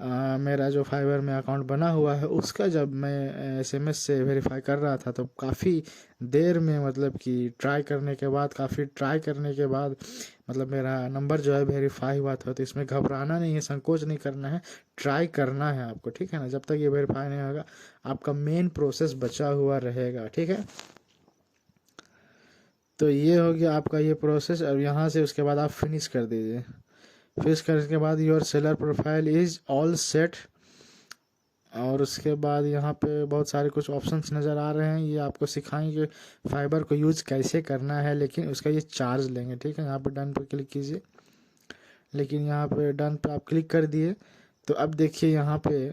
मेरा जो फाइबर में अकाउंट बना हुआ है उसका जब मैं एसएमएस से वेरीफाई कर रहा था तो काफ़ी देर में मतलब कि काफ़ी ट्राई करने के बाद मतलब मेरा नंबर जो है वेरीफाई हुआ था। तो इसमें घबराना नहीं है, संकोच नहीं करना है, ट्राई करना है आपको, ठीक है ना। जब तक ये वेरीफाई नहीं होगा आपका मेन प्रोसेस बचा हुआ रहेगा, ठीक है। तो ये हो गया आपका ये प्रोसेस। अब यहाँ से उसके बाद आप फिनिश कर दीजिए। फिनिश करने के बाद your seller profile is all set. और उसके बाद यहाँ पे बहुत सारे कुछ ऑप्शंस नज़र आ रहे हैं, ये आपको सिखाएंगे फाइबर को यूज़ कैसे करना है, लेकिन उसका ये चार्ज लेंगे, ठीक है। यहाँ पे डन पे क्लिक कीजिए। लेकिन यहाँ पे डन पे आप क्लिक कर दिए तो अब देखिए यहाँ पे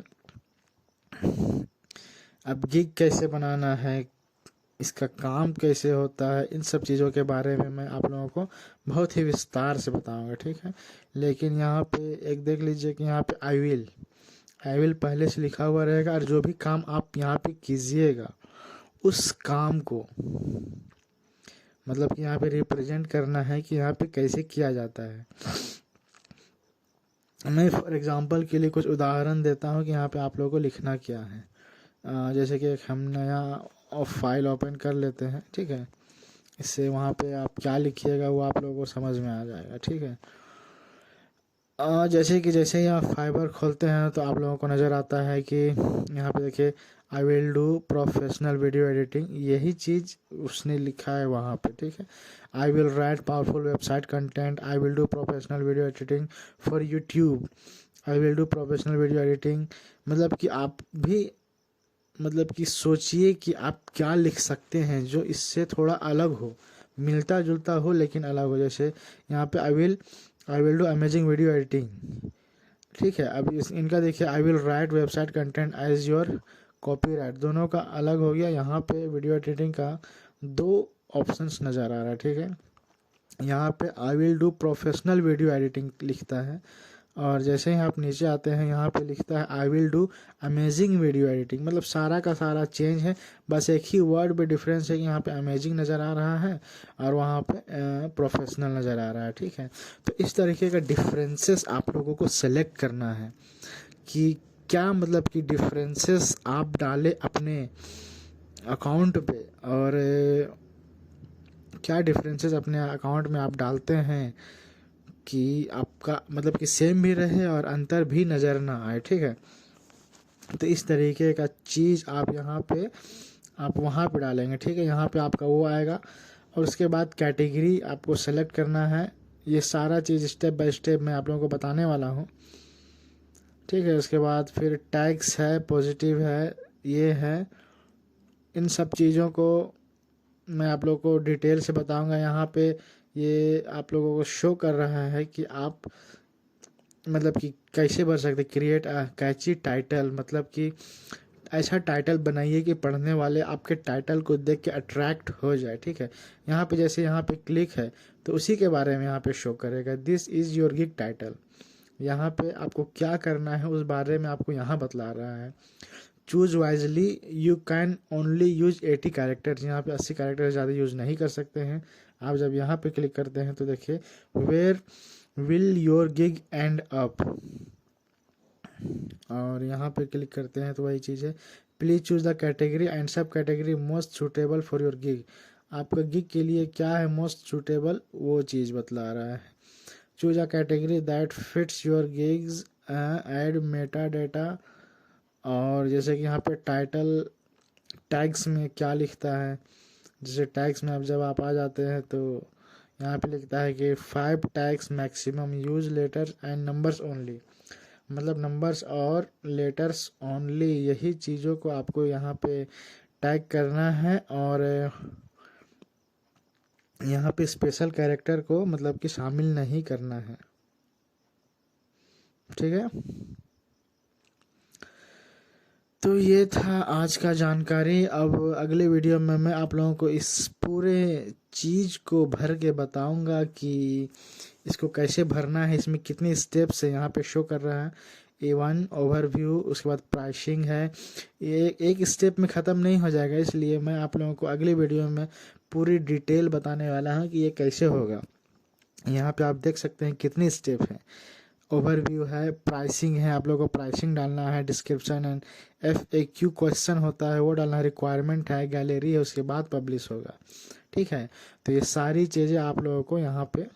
अब गिग कैसे बनाना है, इसका काम कैसे होता है, इन सब चीज़ों के बारे में मैं आप लोगों को बहुत ही विस्तार से बताऊंगा, ठीक है। लेकिन यहाँ पे एक देख लीजिए कि यहाँ पे आई विल पहले से लिखा हुआ रहेगा, और जो भी काम आप यहाँ पे कीजिएगा उस काम को मतलब कि यहाँ पे रिप्रेजेंट करना है कि यहाँ पे कैसे किया जाता है। मैं फॉर एग्जांपल के लिए कुछ उदाहरण देता हूँ कि यहाँ पे आप लोगों को लिखना क्या है। जैसे कि एक हम नया फाइल ओपन कर लेते हैं, ठीक है। इससे वहाँ पे आप क्या लिखिएगा वो आप लोगों को समझ में आ जाएगा, ठीक है। जैसे ही आप फाइबर खोलते हैं तो आप लोगों को नज़र आता है कि यहाँ पे देखिए I will do professional video editing, यही चीज़ उसने लिखा है वहाँ पे, ठीक है। आई will right powerful website content, I will do professional video editing for YouTube, I will do professional video editing. मतलब कि आप भी मतलब कि सोचिए कि आप क्या लिख सकते हैं जो इससे थोड़ा अलग हो, मिलता जुलता हो लेकिन अलग हो। जैसे यहाँ पे I will do amazing video editing, ठीक है। अब इनका देखिए I will write website content as your copyright, दोनों का अलग हो गया। यहाँ पे वीडियो एडिटिंग का दो ऑप्शंस नज़र आ रहा है, ठीक है। यहाँ पे I will do professional video editing लिखता है, और जैसे ही आप नीचे आते हैं यहाँ पे लिखता है आई will do amazing video editing. मतलब सारा का सारा चेंज है, बस एक ही वर्ड पे डिफरेंस है कि यहाँ पे अमेजिंग नज़र आ रहा है और वहाँ पे प्रोफेशनल नज़र आ रहा है, ठीक है। तो इस तरीके का डिफरेंसेस आप लोगों को सेलेक्ट करना है कि क्या मतलब कि डिफरेंसेस आप डालें अपने अकाउंट पे, और क्या डिफरेंसेस अपने अकाउंट में आप डालते हैं कि आपका मतलब कि सेम भी रहे और अंतर भी नज़र ना आए, ठीक है। तो इस तरीके का चीज़ आप यहाँ पे आप वहाँ पे डालेंगे, ठीक है। यहाँ पे आपका वो आएगा, और उसके बाद कैटेगरी आपको सेलेक्ट करना है। ये सारा चीज़ स्टेप बाय स्टेप मैं आप लोगों को बताने वाला हूँ, ठीक है। उसके बाद फिर टैग्स है, पॉजिटिव है, ये है, इन सब चीज़ों को मैं आप लोगों को डिटेल से बताऊंगा। यहाँ पे ये आप लोगों को शो कर रहा है कि आप मतलब कि कैसे भर सकते। क्रिएट अ कैची टाइटल, मतलब कि ऐसा टाइटल बनाइए कि पढ़ने वाले आपके टाइटल को देख के अट्रैक्ट हो जाए, ठीक है। यहाँ पे जैसे यहाँ पे क्लिक है तो उसी के बारे में यहाँ पे शो करेगा, this is your gig title. यहाँ पे आपको क्या करना है उस बारे में आपको यहाँ बतला रहा है। Choose wisely, you can only use 80 characters, यहाँ पे 80 कैरेक्टर ज़्यादा यूज नहीं कर सकते हैं। आप जब यहाँ पे क्लिक करते हैं तो देखिए where will your gig end up, और यहाँ पे क्लिक करते हैं तो वही चीज़ है। Please choose the category and sub category most suitable for your gig, आपका गिग के लिए क्या है मोस्ट सूटेबल वो चीज़ बतला रहा है। Choose a category that fits your gigs, add Meta data, और जैसे कि यहाँ पे टाइटल टैग्स में क्या लिखता है, जैसे टैग्स में अब जब आप आ जाते हैं तो यहाँ पे लिखता है कि 5 tags maximum, use letters and numbers only, मतलब नंबर्स और लेटर्स ओनली, यही चीज़ों को आपको यहाँ पे टैग करना है। और यहाँ पे स्पेशल कैरेक्टर को मतलब कि शामिल नहीं करना है, ठीक है। तो ये था आज का जानकारी। अब अगले वीडियो में मैं आप लोगों को इस पूरे चीज़ को भर के बताऊंगा कि इसको कैसे भरना है, इसमें कितनी स्टेप्स है। यहाँ पे शो कर रहा है A1 ओवरव्यू, उसके बाद प्राइसिंग है। ये एक स्टेप में ख़त्म नहीं हो जाएगा, इसलिए मैं आप लोगों को अगले वीडियो में पूरी डिटेल बताने वाला हूँ कि ये कैसे होगा। यहाँ पे आप देख सकते हैं कितनी स्टेप है, ओवरव्यू है, प्राइसिंग है, आप लोगों को प्राइसिंग डालना है, डिस्क्रिप्शन एंड FAQ क्वेश्चन होता है वो डालना है, रिक्वायरमेंट है, गैलरी है, उसके बाद पब्लिश होगा। ठीक है, तो ये सारी चीज़ें आप लोगों को यहाँ पे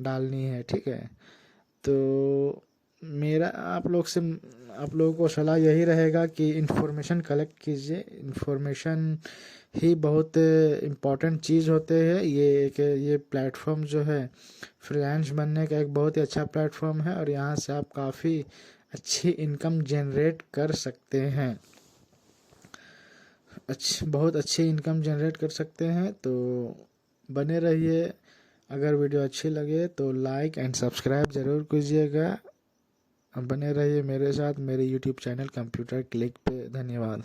डालनी है। ठीक है, तो मेरा आप लोगों को सलाह यही रहेगा कि इन्फॉर्मेशन कलेक्ट कीजिए। इन्फॉर्मेशन ही बहुत इम्पोर्टेंट चीज़ होते हैं। ये प्लेटफॉर्म जो है फ्रीलांस बनने का एक बहुत ही अच्छा प्लेटफॉर्म है और यहाँ से आप काफ़ी अच्छी इनकम जनरेट कर सकते हैं। बहुत अच्छी इनकम जनरेट कर सकते हैं। तो बने रहिए। अगर वीडियो अच्छी लगे तो लाइक एंड सब्सक्राइब ज़रूर कीजिएगा। बने रहिए मेरे साथ मेरे YouTube चैनल कंप्यूटर क्लिक पे। धन्यवाद।